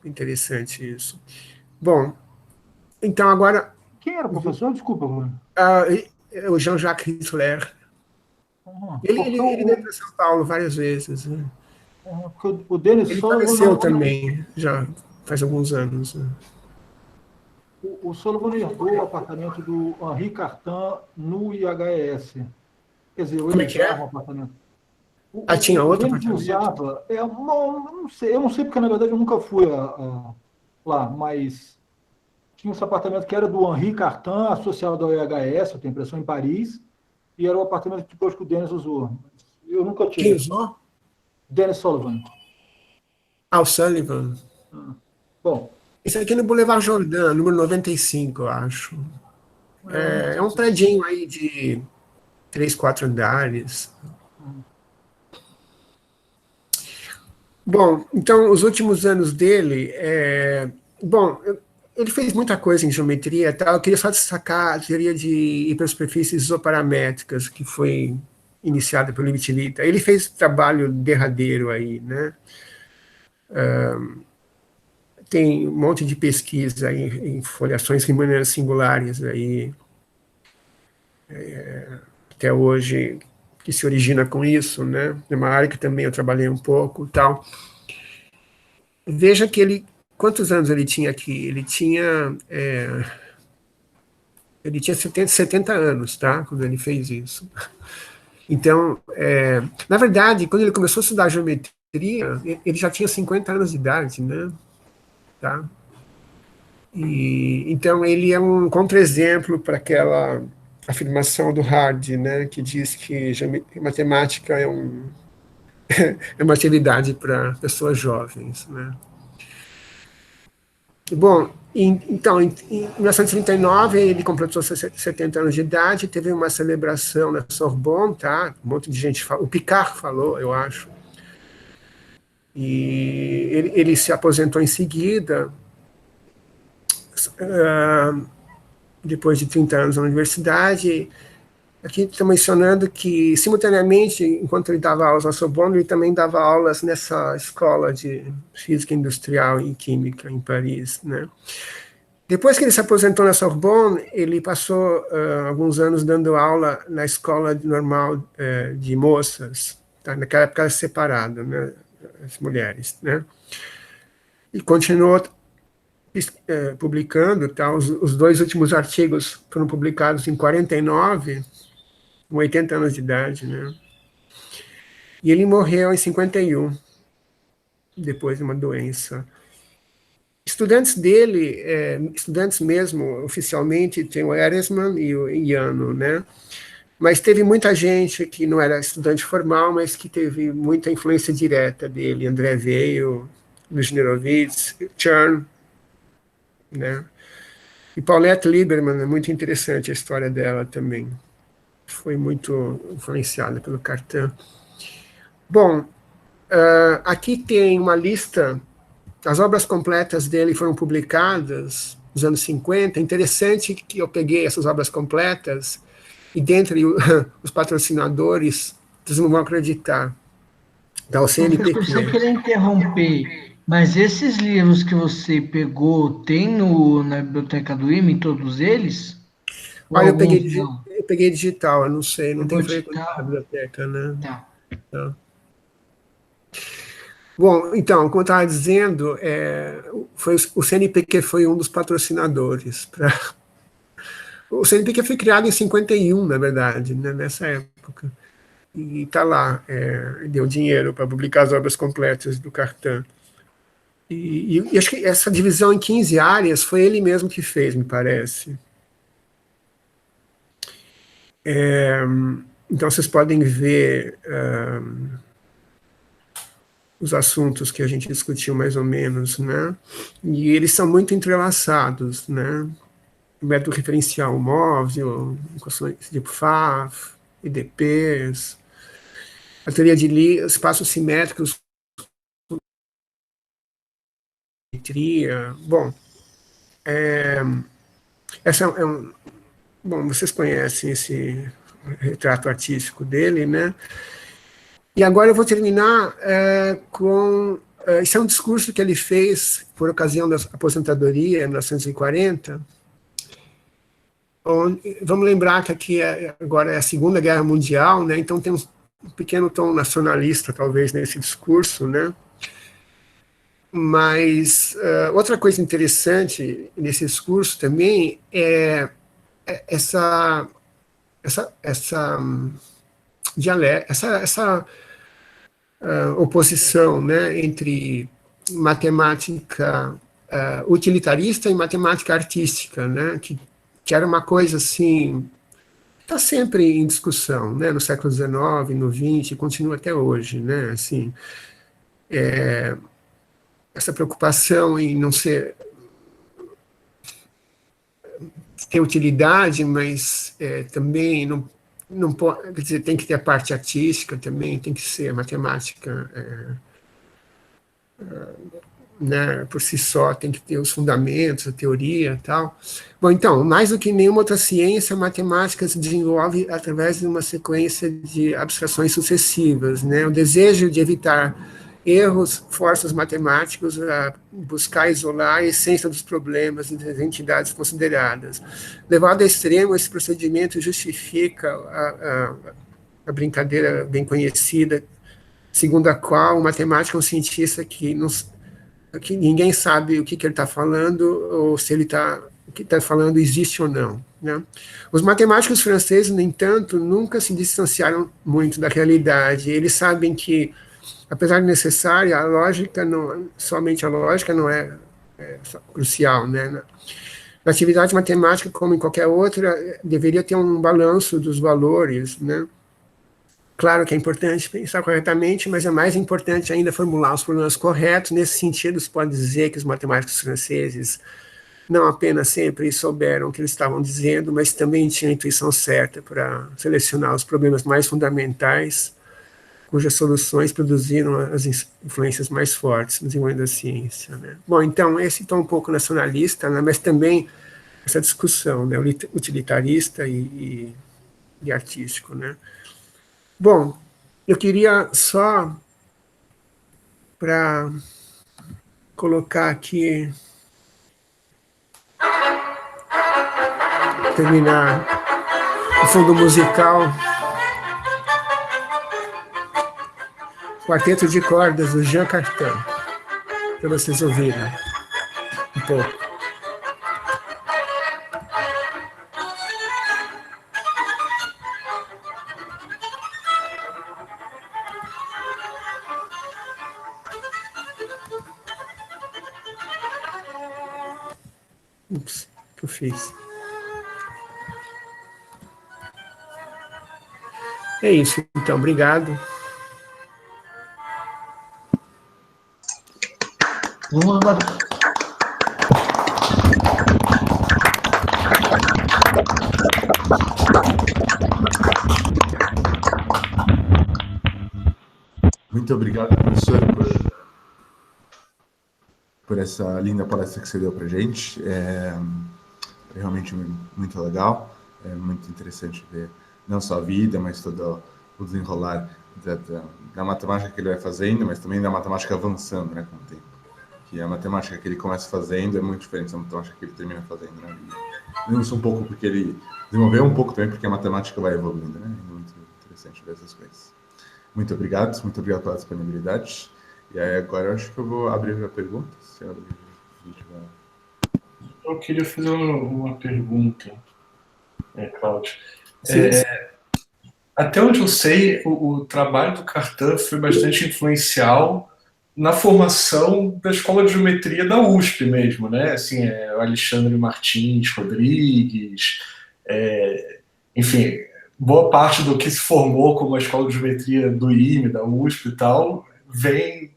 Interessante isso. Bom, então agora... Quem era o professor? Desculpa, Bruno. O Jean-Jacques Hitler. Ele veio para São Paulo várias vezes. Né? Porque o Denis ele Sullivan faleceu também, já faz alguns anos. Né? O Sullivan herdou o apartamento do Henri Cartan no IHS. Quer dizer, como é que é? Um apartamento. Tinha outro Denis apartamento? usava, eu não sei porque na verdade eu nunca fui lá, mas tinha esse apartamento que era do Henri Cartan, associado ao EHS, eu tenho impressão, em Paris, e era o apartamento que depois que o Denis usou. Eu nunca Quem tive. usou? Dennis Sullivan. O Sullivan. Bom, Isso aqui no Boulevard Jordan, número 95, eu acho. não É sei um se... predinho aí de 3, 4 andares. Bom, então, os últimos anos dele, bom, ele fez muita coisa em geometria, tá? Eu queria só destacar a teoria de hipersuperfícies isoparamétricas, que foi iniciada pelo Mitilita. Ele fez trabalho derradeiro aí, né? Tem um monte de pesquisa em foliações riemannianas singulares aí, até hoje, que se origina com isso, né? É uma área que também eu trabalhei um pouco, tal. Veja que ele, quantos anos ele tinha aqui? Ele tinha 70 anos, tá? Quando ele fez isso. Então, na verdade, quando ele começou a estudar geometria, ele já tinha 50 anos de idade, né? Tá? Então, ele é um contra-exemplo para aquela afirmação do Hardy, né? Que diz que matemática é uma atividade para pessoas jovens, né? Bom, então, em 1939, ele completou 70 anos de idade, teve uma celebração na Sorbonne, tá? Um monte de gente falou, o Picard falou, eu acho. E ele se aposentou em seguida, depois de 30 anos na universidade. Aqui está mencionando que, simultaneamente, enquanto ele dava aulas na Sorbonne, ele também dava aulas nessa escola de física industrial e química em Paris, né? Depois que ele se aposentou na Sorbonne, ele passou alguns anos dando aula na escola normal de moças, tá? Naquela época era separado, né, as mulheres, né? E continuou publicando, tá? Os dois últimos artigos foram publicados em 49, com 80 anos de idade, né? E ele morreu em 51, depois de uma doença. Estudantes dele, estudantes mesmo, oficialmente, tem o Eresman e o Iano, né? Mas teve muita gente que não era estudante formal, mas que teve muita influência direta dele. André Weil, Wisniewicz, Chern, né? E Paulette Lieberman, é muito interessante a história dela também. Foi muito influenciada pelo Cartan. Bom, aqui tem uma lista. As obras completas dele foram publicadas nos anos 50. Interessante que eu peguei essas obras completas e dentre os patrocinadores, vocês não vão acreditar, da Professor, sem CNPq. querer interromper, mas esses livros que você pegou, tem na biblioteca do IME, todos eles? Ou Olha, alguns não? eu peguei digital, eu não sei, não Pegou tem frequência na digital? biblioteca, né? Tá. Tá. Bom, então, como eu estava dizendo, o CNPq foi um dos patrocinadores. O CNPq foi criado em 51, na verdade, né, nessa época. E está lá, deu dinheiro para publicar as obras completas do Cartan. E acho que essa divisão em 15 áreas foi ele mesmo que fez, me parece. Então, vocês podem ver os assuntos que a gente discutiu mais ou menos, né? E eles são muito entrelaçados, né? O método referencial móvel, equações de Pfaff, IDPs, a teoria de espaços simétricos, geometria. Bom, essa bom, vocês conhecem esse retrato artístico dele, né? E agora eu vou terminar com... esse é um discurso que ele fez por ocasião da aposentadoria, em 1940. Vamos lembrar que aqui agora é a Segunda Guerra Mundial, né? Então tem um pequeno tom nacionalista, talvez, nesse discurso, né? Mas outra coisa interessante nesse discurso também é essa oposição, né, entre matemática utilitarista e matemática artística, né, que era uma coisa assim, está sempre em discussão, né, no século XIX, no XX, continua até hoje, né, assim, essa preocupação em não ter utilidade, mas também não pode, quer dizer, tem que ter a parte artística também, tem que ser a matemática, né, por si só, tem que ter os fundamentos, a teoria e tal. Bom, então, mais do que nenhuma outra ciência, a matemática se desenvolve através de uma sequência de abstrações sucessivas, né? O desejo de evitar erros força os matemáticos a buscar isolar a essência dos problemas e das entidades consideradas. Levado ao extremo, esse procedimento justifica a brincadeira bem conhecida, segundo a qual o matemático é um cientista que ninguém sabe o que ele está falando, ou se o que está falando existe ou não, né? Os matemáticos franceses, no entanto, nunca se distanciaram muito da realidade. Eles sabem que, apesar de necessária, a lógica somente a lógica não é crucial, né? Na atividade matemática, como em qualquer outra, deveria ter um balanço dos valores, né? Claro que é importante pensar corretamente, mas é mais importante ainda formular os problemas corretos. Nesse sentido, se pode dizer que os matemáticos franceses não apenas sempre souberam o que eles estavam dizendo, mas também tinham a intuição certa para selecionar os problemas mais fundamentais, cujas soluções produziram as influências mais fortes no desenvolvimento da ciência, né? Bom, então, esse tom um pouco nacionalista, né, mas também essa discussão, né, utilitarista e artístico, né? Bom, eu queria só, para colocar aqui, terminar o fundo musical, Quarteto de Cordas, do Jean Cartin, para vocês ouvirem um pouco. Ups, o que eu fiz? É isso, então, obrigado. Vamos lá. Muito obrigado, professor, por essa linda palestra que você deu para a gente. É realmente muito legal, é muito interessante ver não só a vida, mas todo o desenrolar da matemática que ele vai fazendo, mas também da matemática avançando, né, com o tempo. Que a matemática que ele começa fazendo é muito diferente da matemática que ele termina fazendo, né? Menos um pouco porque ele desenvolveu, um pouco também porque a matemática vai evoluindo, né? É muito interessante ver essas coisas. Muito obrigado pela disponibilidade. E aí agora eu acho que eu vou abrir a pergunta. Eu queria fazer uma pergunta, Cláudio. Até onde eu sei, o trabalho do Cartan foi bastante influencial na formação da escola de geometria da USP mesmo, né? Assim, o Alexandre Martins Rodrigues, enfim, boa parte do que se formou como a escola de geometria do IME, da USP e tal,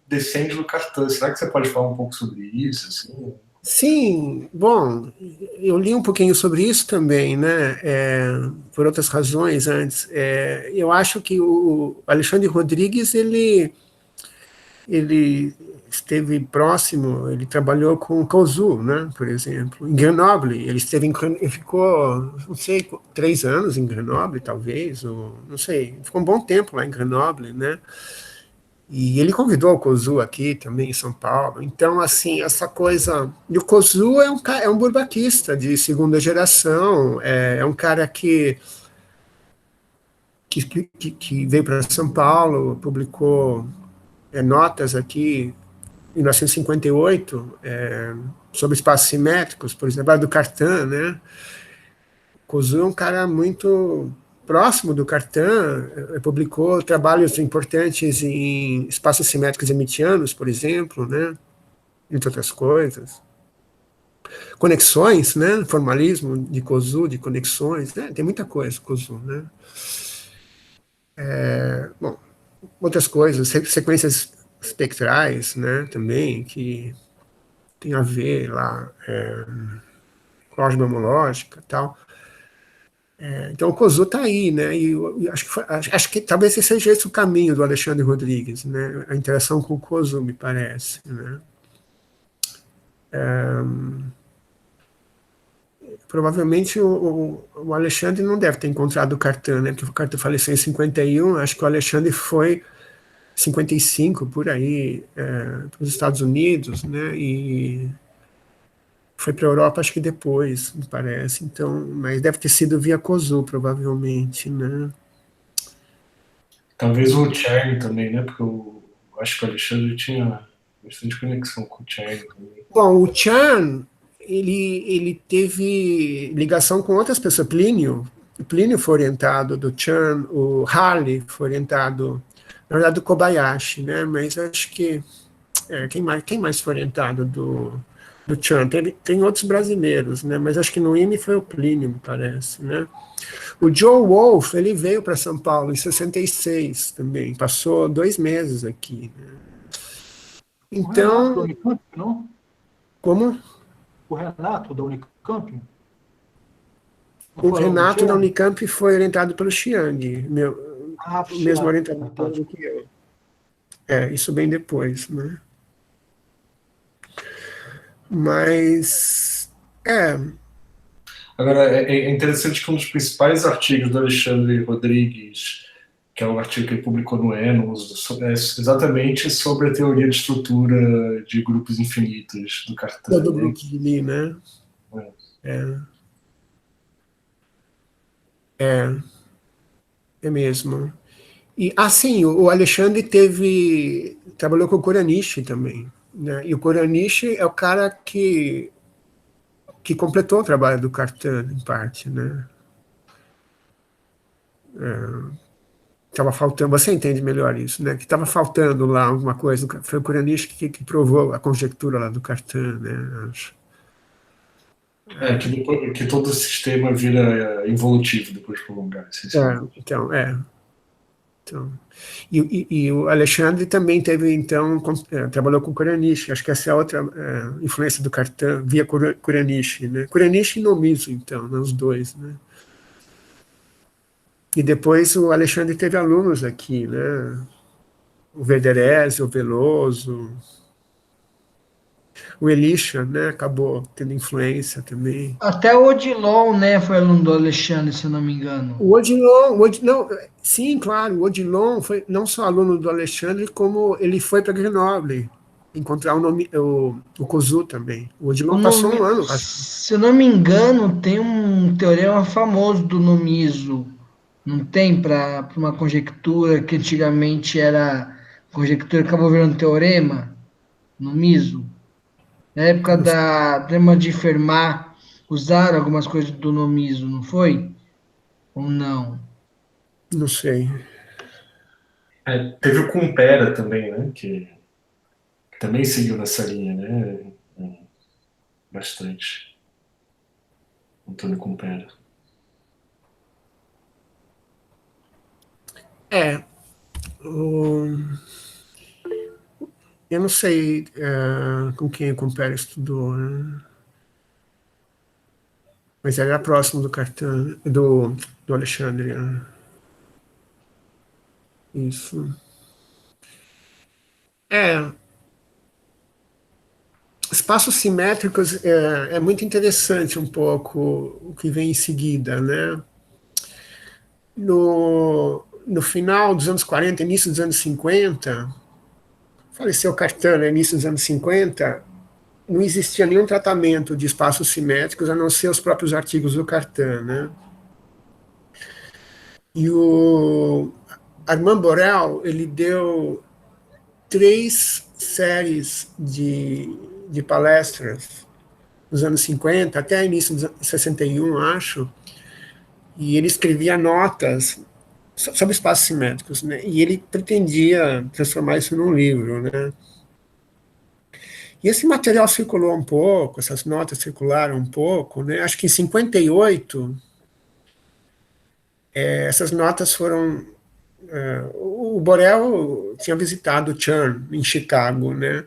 descende do Cartan. Será que você pode falar um pouco sobre isso? Assim? Sim, bom, eu li um pouquinho sobre isso também, né, por outras razões antes. Eu acho que o Alexandre Rodrigues, ele esteve próximo, ele trabalhou com o Kouzou, né, por exemplo, em Grenoble. Ele ficou, não sei, 3 anos em Grenoble, talvez, ou não sei, ficou um bom tempo lá em Grenoble, né. E ele convidou o Kouzou aqui também em São Paulo. Então, assim, essa coisa... E o Kouzou é um burbaquista de segunda geração, é um cara que veio para São Paulo, publicou notas aqui em 1958 sobre espaços simétricos, por exemplo, do Cartan, né? O Kouzou é um cara muito próximo do Cartan, publicou trabalhos importantes em espaços simétricos emitianos, por exemplo, né? Entre outras coisas. Conexões, né? Formalismo de Kouzou, de conexões, né? Tem muita coisa, Kouzou, né? Bom, outras coisas, sequências espectrais, né? Também, que tem a ver lá, com a álgebra homológica e tal. Então o Kouzou está aí, né? E eu acho que talvez esse seja esse o caminho do Alexandre Rodrigues, né? A interação com o Kouzou, me parece, né? Provavelmente o Alexandre não deve ter encontrado o Cartan, né? Porque o Cartan faleceu em 51, acho que o Alexandre foi 55 por aí, para os Estados Unidos, né? E foi para a Europa, acho que depois, me parece. Então, mas deve ter sido via Kouzou, provavelmente, né? Talvez o Czerny também, né? Porque eu acho que o Alexandre tinha bastante conexão com o Czerny também. Bom, o Chan, ele teve ligação com outras pessoas. O Plínio foi orientado do Chan, o Harley foi orientado, na verdade, do Kobayashi, né? Mas acho que quem mais foi orientado do Chan? Tem outros brasileiros, né? Mas acho que no IME foi o Plínio, me parece, né? O Joe Wolf, ele veio para São Paulo em 66 também, passou 2 meses aqui, né? Então, O Renato da Unicamp, não? como? O Renato da Unicamp? Não O foi Renato da Michel? Unicamp foi orientado pelo Chiang, Ah, o mesmo tá, orientador tá. que eu. Isso bem depois, né? Mas, Agora, é interessante que um dos principais artigos do Alexandre Rodrigues, que é o artigo que ele publicou no Enos, é exatamente sobre a teoria de estrutura de grupos infinitos do Cartan. do Né? grupo de Lie, né? É mesmo. E, assim, o Alexandre trabalhou com o Kuranishi também, né? E o Kuranishi é o cara que completou o trabalho do Cartan, em parte, né? Estava faltando, você entende melhor isso, né? Que estava faltando lá alguma coisa. Foi o Kuranishi que provou a conjectura lá do Cartan, né? Acho. Que todo o sistema vira involutivo depois de prolongar, essencialmente. Então. E o Alexandre também teve, então, trabalhou com Kuranishi, acho que essa é a outra influência do Cartan, via Kuranishi, né? Kuranishi e Nomizu, então, né, os dois, né? E depois o Alexandre teve alunos aqui, né? O Verderese, o Veloso, o Elisha, né? Acabou tendo influência também. Até o Odilon, né, foi aluno do Alexandre, se eu não me engano. O Odilon, não, sim, claro, o Odilon foi não só aluno do Alexandre, como ele foi para Grenoble encontrar o Kouzou também. O Odilon passou um ano. Se eu não me engano, tem um teorema famoso do Nomizo, não tem, para uma conjectura que antigamente era conjectura que acabou virando teorema, Nomizo. Na época da teorema de Fermat, usaram algumas coisas do Nomizo, não foi? Ou não? Não sei. Teve o Kumpera também, né? Que também seguiu nessa linha, né? Bastante. Antônio Kumpera. Eu não sei com quem o Compere estudou, né? Mas ele era próximo do Cartan, do Alexandre. Né? Isso. Espaços simétricos é muito interessante um pouco o que vem em seguida, né? No final dos anos 40, início dos anos 50, faleceu Cartan, né, início dos anos 50, não existia nenhum tratamento de espaços simétricos a não ser os próprios artigos do Cartan, né? E o Armand Borel, ele deu 3 séries de palestras nos anos 50, até início de 61, acho, e ele escrevia notas sobre espaços simétricos, né? E ele pretendia transformar isso num livro, né? E esse material circulou um pouco, essas notas circularam um pouco, né? Acho que em 58, essas notas foram... o Borel tinha visitado o CERN em Chicago, né?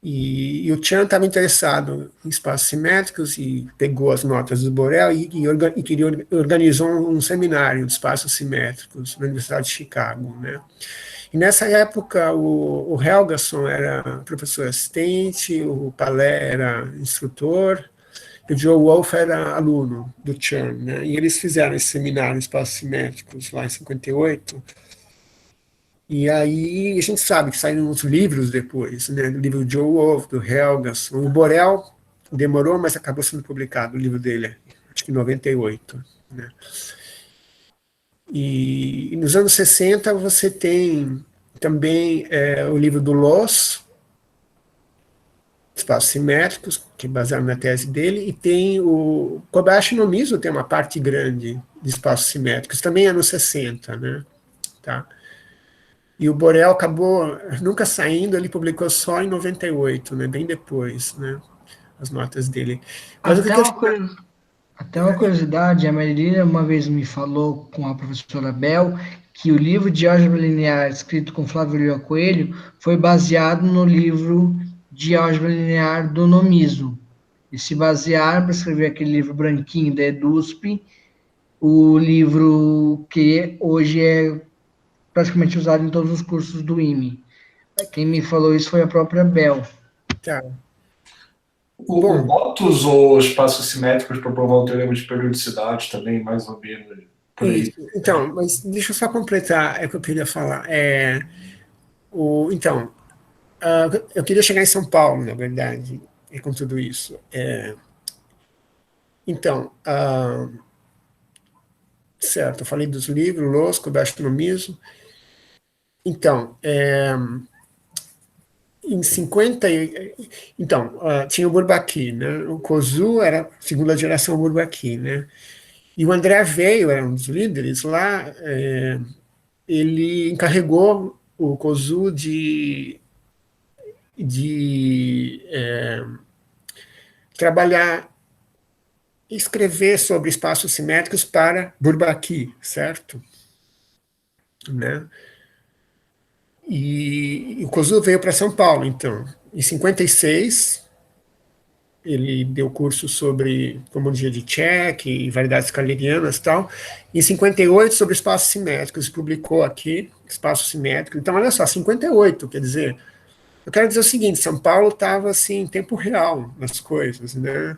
E o CERN estava interessado em espaços simétricos e pegou as notas do Borel e organizou um seminário de espaços simétricos na Universidade de Chicago, né? E nessa época o Helgason era professor assistente, o Palais era instrutor, e o Joe Wolf era aluno do CERN, né? E eles fizeram esse seminário em espaços simétricos lá em 58. E aí a gente sabe que saíram uns livros depois, né? Do livro do Joe Wolf, do Helgason. O Borel demorou, mas acabou sendo publicado o livro dele, acho que em 98, né? E nos anos 60 você tem também o livro do Loss, Espaços Simétricos, que é baseado na tese dele, e tem o Kobayashi no Mizu, tem uma parte grande de espaços simétricos, também anos 60, né? Tá? E o Borel acabou nunca saindo, ele publicou só em 98, né? Bem depois, né? As notas dele. Mas o que Até uma curiosidade, a Marília uma vez me falou com a professora Bel que o livro de álgebra linear escrito com Flávio Lima Coelho foi baseado no livro de álgebra linear do Nomizo. E se basearam para escrever aquele livro branquinho da EDUSP, o livro que hoje é praticamente usado em todos os cursos do IME. Quem me falou isso foi a própria Bel. Tá. O Bott usou espaços simétricos para provar o teorema de periodicidade também, mais ou menos. Por aí. Isso. Então, mas deixa eu só completar o que eu queria falar. Então, eu queria chegar em São Paulo, na verdade, com tudo isso. Então, certo, eu falei dos livros, Losco, da Astronomizo. Então, em 50... Então, tinha o Bourbaki, né? O Kozu era a segunda geração Bourbaki, né? E o André Veio, era um dos líderes lá, ele encarregou o Kozu de trabalhar, escrever sobre espaços simétricos para Bourbaki, certo? Né? E o Kozu veio para São Paulo, então. Em 56, ele deu curso sobre homologia de Check e variedades caylerianas e tal. Em 58, sobre espaços simétricos, publicou aqui, espaços simétricos. Então, olha só, 58, quer dizer, eu quero dizer o seguinte, São Paulo estava assim, em tempo real nas coisas, né?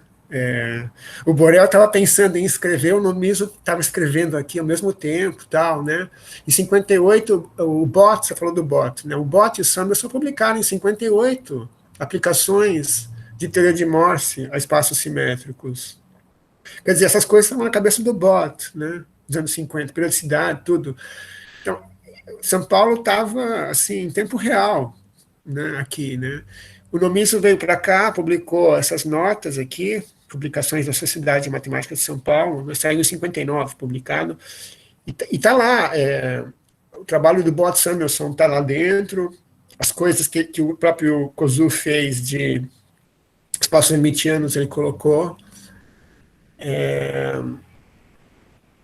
O Borel estava pensando em escrever, o Nomizo estava escrevendo aqui ao mesmo tempo, tal, né? Em 58, o Bott, você falou do Bott, né? O Bott e o Samuelson publicaram em 58 aplicações de teoria de Morse a espaços simétricos. Quer dizer, essas coisas estão na cabeça do Bott, né? Dos anos 50, periodicidade, tudo. Então, São Paulo estava assim, em tempo real, né? Aqui, né? O Nomizo veio para cá, publicou essas notas aqui, publicações da Sociedade de Matemática de São Paulo, saiu em 59, publicado, e está lá, o trabalho do Bott Samuelson está lá dentro, as coisas que o próprio Kozu fez de espaços hermitianos ele colocou,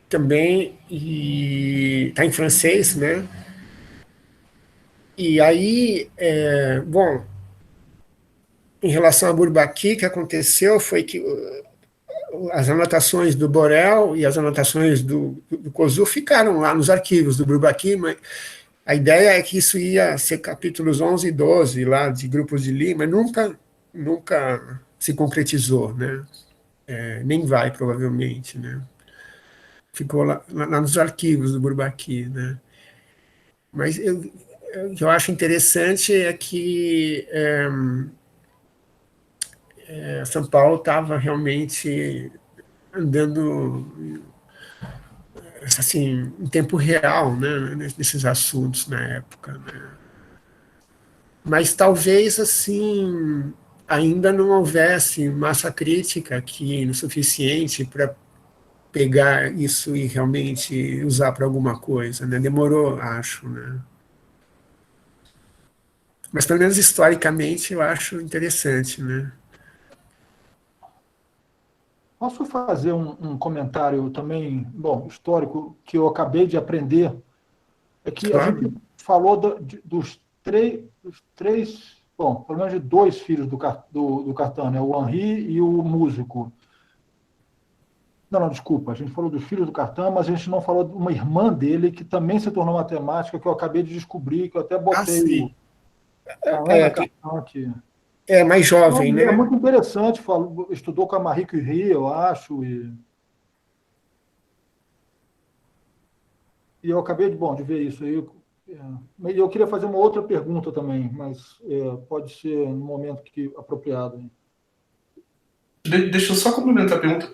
também, e está em francês, né? E aí, bom, em relação a Bourbaki, o que aconteceu foi que as anotações do Borel e as anotações do Kozu ficaram lá nos arquivos do Bourbaki, mas a ideia é que isso ia ser capítulos 11 e 12 lá de grupos de Lie, mas nunca se concretizou, né? Nem vai, provavelmente, né? Ficou lá nos arquivos do Bourbaki, né? Mas o que eu acho interessante é que São Paulo estava realmente andando assim, em tempo real, né, nesses assuntos na época, né? Mas talvez assim ainda não houvesse massa crítica aqui no suficiente para pegar isso e realmente usar para alguma coisa, né? Demorou, acho, né? Mas pelo menos historicamente eu acho interessante, né? Posso fazer um comentário também, bom, histórico, que eu acabei de aprender? É que a gente Claro. falou dos três, bom, pelo menos de dois filhos do Cartan, né? O Henri e o músico. Não, não, desculpa, a gente falou dos filhos do Cartan, mas a gente não falou de uma irmã dele que também se tornou matemática, que eu acabei de descobrir, que eu até Ah, botei sim. a Ana É, Cartan aqui. é mais Uma jovem, mulher né? muito interessante, estudou com a Marie Curie, eu acho, e eu acabei de ver isso aí. Eu queria fazer uma outra pergunta também, mas pode ser no momento apropriado. Deixa eu só complementar a pergunta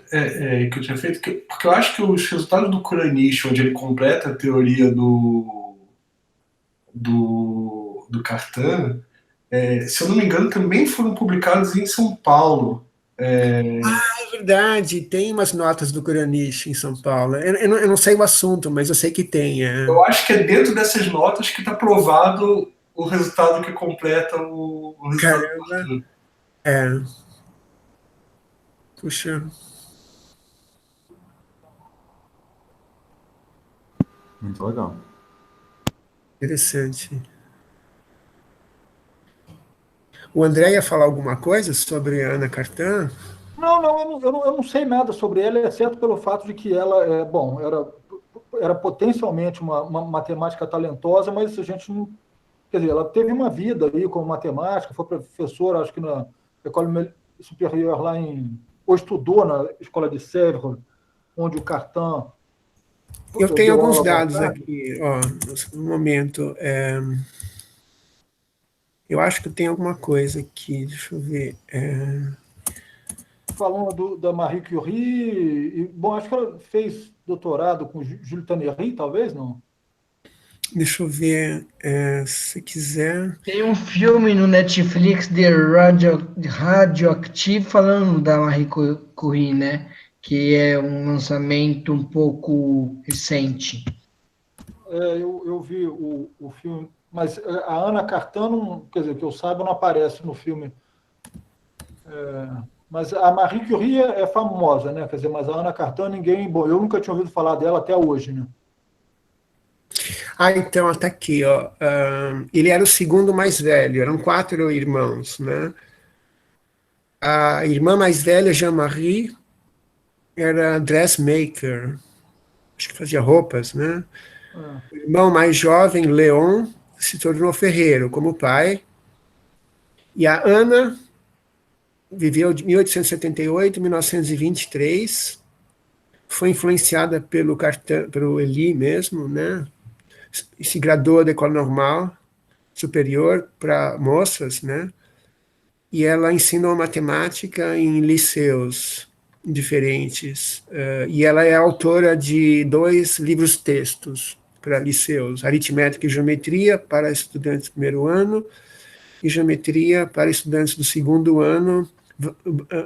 que eu tinha feito, porque eu acho que os resultados do Kuranish, onde ele completa a teoria do Cartan, se eu não me engano, também foram publicados em São Paulo. É verdade, tem umas notas do Kuranish em São Paulo. Eu não sei o assunto, mas eu sei que tem. Eu acho que é dentro dessas notas que está provado o resultado que completa o resultado do Caramba, Cartan. é. Puxa, Muito legal. interessante. O André ia falar alguma coisa sobre a Ana Cartan? Não, não, eu não sei nada sobre ela, exceto pelo fato de que ela, bom, era potencialmente uma matemática talentosa, mas a gente não. Quer dizer, ela teve uma vida aí como matemática, foi professora, acho que na École Supérieure lá ou estudou na escola de Sèvres, onde o Cartan Eu tenho deu alguns aula boa dados tarde. aqui, ó, um momento. Eu acho que tem alguma coisa aqui, deixa eu ver. Falando da Marie Curie, bom, acho que ela fez doutorado com Jules Tannery, talvez, não? Deixa eu ver, se quiser. Tem um filme no Netflix de Radioactive falando da Marie Curie, né? Que é um lançamento um pouco recente. Eu vi o filme, mas a Ana Cartan, quer dizer, que eu saiba, não aparece no filme. Mas a Marie Curie é famosa, né? Quer dizer, mas a Ana Cartan, ninguém. Bom, eu nunca tinha ouvido falar dela até hoje, né? Ah, então, está aqui, ó. Ele era o segundo mais velho, eram 4 irmãos, né? A irmã mais velha, Jean-Marie, era dressmaker, acho que fazia roupas, né? É. O irmão mais jovem, Leon, se tornou ferreiro, como pai. E a Ana viveu de 1878 a 1923, foi influenciada pelo Elie mesmo, né? E se graduou da École Normale Superior para moças, né? E ela ensinou matemática em liceus diferentes. E ela é autora de 2 livros-textos para liceus: Aritmética e Geometria para estudantes do primeiro ano e Geometria para estudantes do segundo ano.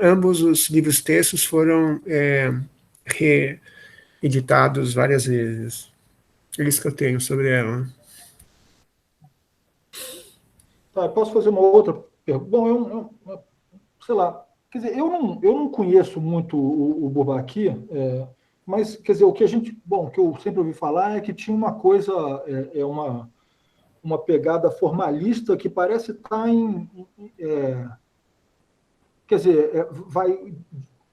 Ambos os livros-textos foram reeditados várias vezes. É isso que eu tenho sobre ela. Tá, posso fazer uma outra pergunta? Bom, sei lá, quer dizer, eu não conheço muito o Bourbaki, mas, quer dizer, o que a gente, bom, o que eu sempre ouvi falar é que tinha uma coisa, uma pegada formalista que parece estar quer dizer, vai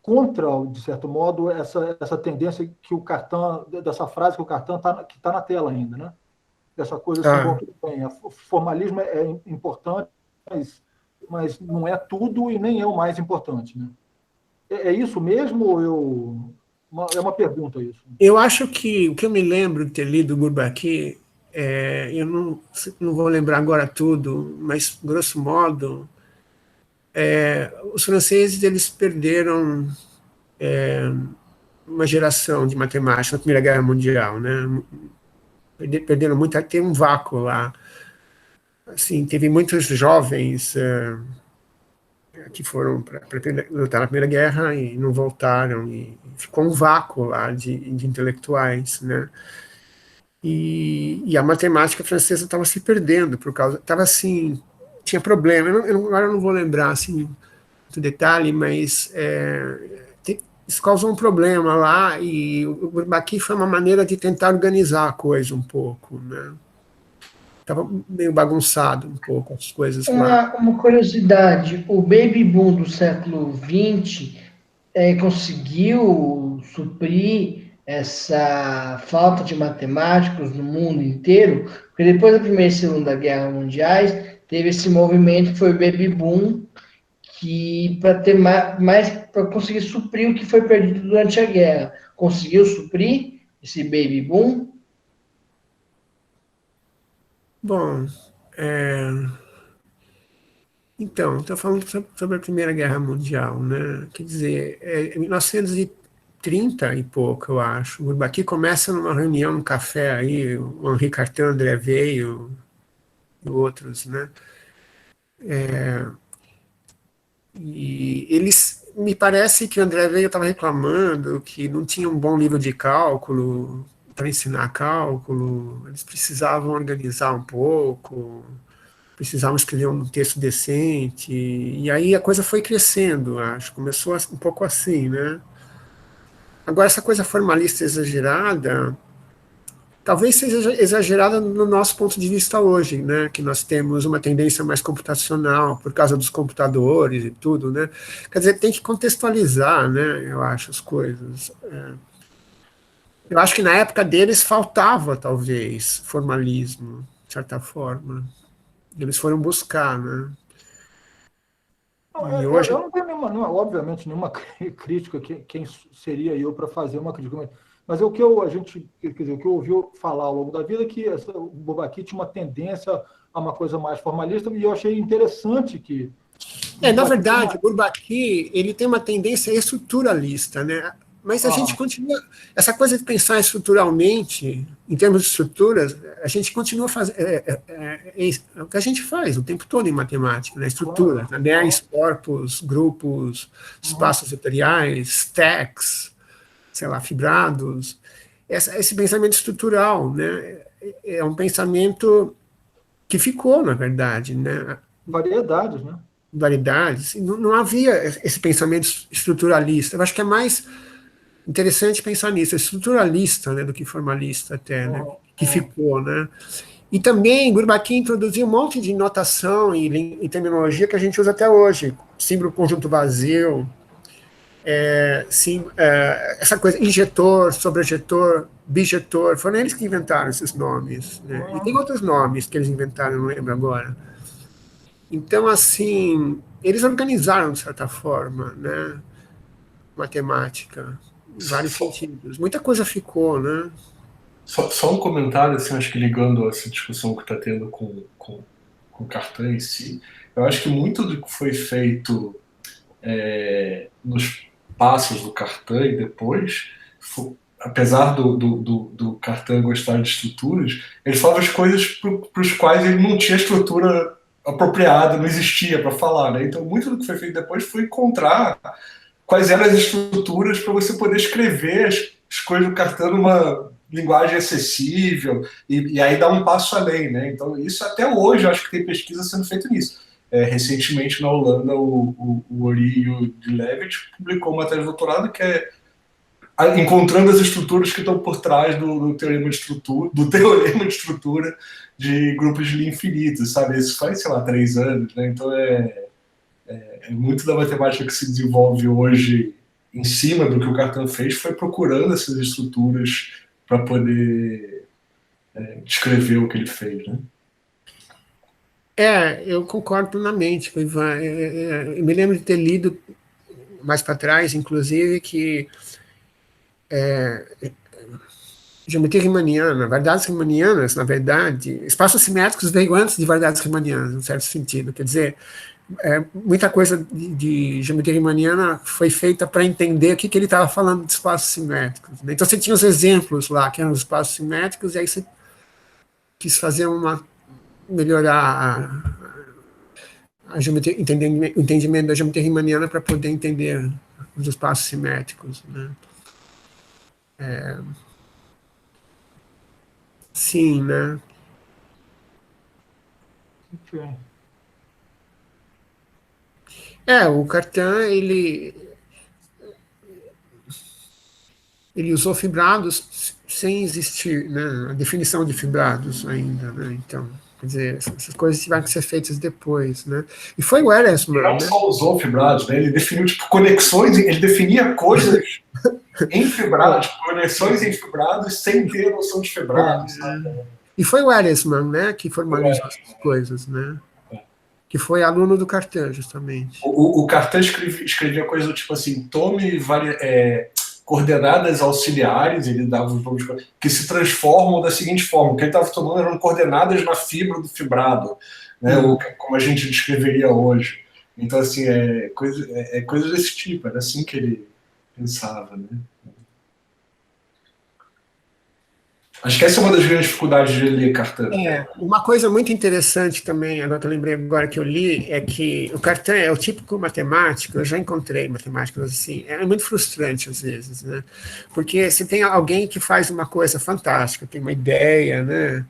contra, de certo modo, essa tendência que o Cartan, dessa frase que o Cartan que tá na tela ainda, né? Dessa coisa assim, bom, Ah, tudo bem, o formalismo é importante, mas não é tudo e nem é o mais importante, né? É isso mesmo ou é uma pergunta isso? eu acho que o que eu me lembro de ter lido Bourbaki, eu não vou lembrar agora tudo, mas grosso modo, os franceses eles perderam uma geração de matemática na Primeira Guerra Mundial, né? Perderam muito, tem um vácuo lá. Assim, teve muitos jovens que foram para lutar na Primeira Guerra e não voltaram, e ficou um vácuo lá de intelectuais, né? E a matemática francesa estava se perdendo por causa, estava assim, tinha problema. Agora eu não vou lembrar assim do detalhe, mas isso causou um problema lá, e o Bourbaki foi uma maneira de tentar organizar a coisa um pouco, né? Estava meio bagunçado um pouco as coisas lá. Uma curiosidade, o baby boom do século XX conseguiu suprir essa falta de matemáticos no mundo inteiro, porque depois da Primeira e Segunda Guerra Mundiais, teve esse movimento que foi o baby boom, que para ter mais para conseguir suprir o que foi perdido durante a guerra. Conseguiu suprir esse baby boom? Bom, então, estou falando sobre a Primeira Guerra Mundial, né? Quer dizer, em 1930 e pouco, eu acho. O Bourbaki começa numa reunião no café aí, o Henri Cartan, André Veio e outros, né? E eles, me parece que o André Veio estava reclamando que não tinha um bom nível de cálculo para ensinar cálculo, eles precisavam organizar um pouco, precisavam escrever um texto decente, e aí a coisa foi crescendo, acho, começou um pouco assim, né? Agora, essa coisa formalista exagerada, talvez seja exagerada no nosso ponto de vista hoje, né? Que nós temos uma tendência mais computacional, por causa dos computadores e tudo, né? Quer dizer, tem que contextualizar, né? Eu acho, as coisas. Eu acho que na época deles faltava, talvez, formalismo, de certa forma. Eles foram buscar, né? Não, E hoje, eu não tenho obviamente, nenhuma crítica, quem seria eu para fazer uma crítica, mas o que quer dizer, o que eu ouvi falar ao longo da vida é que o Bourbaki tinha uma tendência a uma coisa mais formalista, e eu achei interessante que... na verdade, o Bourbaki, ele tem uma tendência estruturalista, né? Mas a gente continua, essa coisa de pensar estruturalmente, em termos de estruturas, a gente continua fazendo, é o que a gente faz o tempo todo em matemática, né? Estrutura, anéis, corpos, grupos, espaços vetoriais, stacks, sei lá, fibrados. Esse pensamento estrutural, né? É um pensamento que ficou, na verdade, né? Variedades, né? Variedades. Não havia esse pensamento estruturalista. Eu acho que é mais interessante pensar nisso, é estruturalista, né, do que formalista até, né, que ficou, né. E também Bourbaki introduziu um monte de notação e terminologia que a gente usa até hoje, símbolo conjunto vazio, essa coisa, injetor, sobrejetor, bijetor, foram eles que inventaram esses nomes, né, e tem outros nomes que eles inventaram, não lembro agora. Então, assim, eles organizaram, de certa forma, né, matemática, em vários sentidos. Muita coisa ficou, né? Só um comentário, assim, acho que ligando essa discussão que está tendo com o Cartan em si, eu acho que muito do que foi feito nos passos do Cartan e depois, apesar do Cartan gostar de estruturas, ele falava as coisas para os quais ele não tinha estrutura apropriada, não existia para falar, né? Então, muito do que foi feito depois foi encontrar quais eram as estruturas para você poder escrever as coisas do Cartan numa linguagem acessível e aí dar um passo além, né? Então, isso até hoje, eu acho que tem pesquisa sendo feita nisso. Recentemente, na Holanda, o Ori de Levitt publicou uma tese de doutorado que é encontrando as estruturas que estão por trás do teorema de estrutura de grupos de Lie infinitos, sabe? Isso faz, sei lá, 3 anos, né? Então, muito da matemática que se desenvolve hoje em cima do que o Cartan fez foi procurando essas estruturas para poder descrever o que ele fez, né? Eu concordo plenamente com o Ivan. Eu me lembro de ter lido mais para trás, inclusive, que geometria riemanniana, variedades riemannianas, na verdade, espaços simétricos veio antes de variedades riemannianas, em certo sentido. Quer dizer, muita coisa de geometria riemanniana foi feita para entender o que ele estava falando de espaços simétricos, né? Então você tinha os exemplos lá, que eram os espaços simétricos, e aí você quis fazer melhorar o entendimento da geometria riemanniana para poder entender os espaços simétricos, né? Sim, né? Ok. O Cartan, ele usou fibrados sem existir, né, a definição de fibrados ainda, né? Então, quer dizer, essas coisas tiveram que ser feitas depois, né? E foi o Ehrensman, Não né? só usou fibrados, né? Ele definiu tipo, conexões, ele definia coisas em fibrados, tipo, conexões em fibrados sem ter a noção de fibrados, sabe? E foi o Ehrensman, né, que formalizou essas coisas, né? Que foi aluno do Cartan, justamente. O Cartan escrevia coisas do tipo assim, tome coordenadas auxiliares, ele dava os nomes que se transformam da seguinte forma: o que ele estava tomando eram coordenadas na fibra do fibrado, né? Ou como a gente descreveria hoje. Então, assim, coisa desse tipo, era assim que ele pensava, né? Acho que essa é uma das grandes dificuldades de ler Cartan. Uma coisa muito interessante também, agora que eu lembrei agora que eu li, é que o Cartan é o típico matemático, eu já encontrei matemáticos assim, é muito frustrante às vezes, né? Porque se tem alguém que faz uma coisa fantástica, tem uma ideia, né?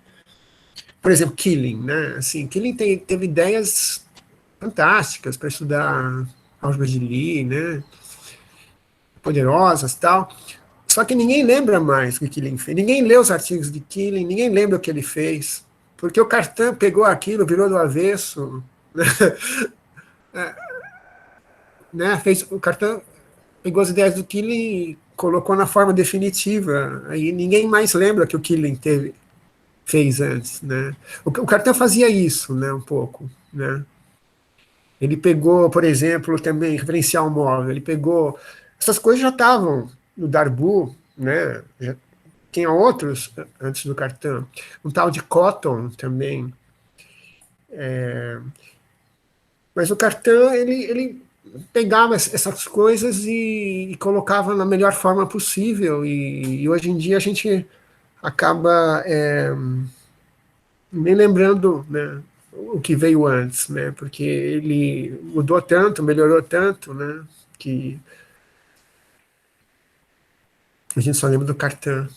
Por exemplo, Killing, né? Assim, Killing teve ideias fantásticas para estudar álgebra de Lie, né? Poderosas, tal. Só que ninguém lembra mais o que Killing fez. Ninguém lê os artigos de Killing, ninguém lembra o que ele fez. Porque o Cartan pegou aquilo, virou do avesso, né? O Cartan pegou as ideias do Killing e colocou na forma definitiva. Aí ninguém mais lembra que o Killing fez antes, né? O Cartan fazia isso, né? Um pouco, né? Ele pegou, por exemplo, também referencial móvel. Ele pegou essas coisas já estavam no Darboux, né? Já tinha outros antes do Cartan. Um tal de Cotton também. Mas o Cartan, ele pegava essas coisas e colocava na melhor forma possível. E hoje em dia a gente acaba nem lembrando, né, o que veio antes, né? Porque ele mudou tanto, melhorou tanto, né? Que a gente só lembra do Cartan.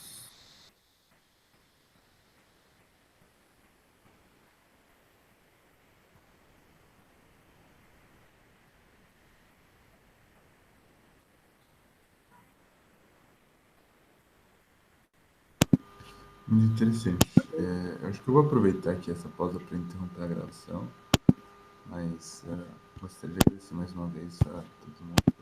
Muito interessante. Eu acho que eu vou aproveitar aqui essa pausa para interromper a gravação, mas gostaria de agradecer mais uma vez a todo mundo.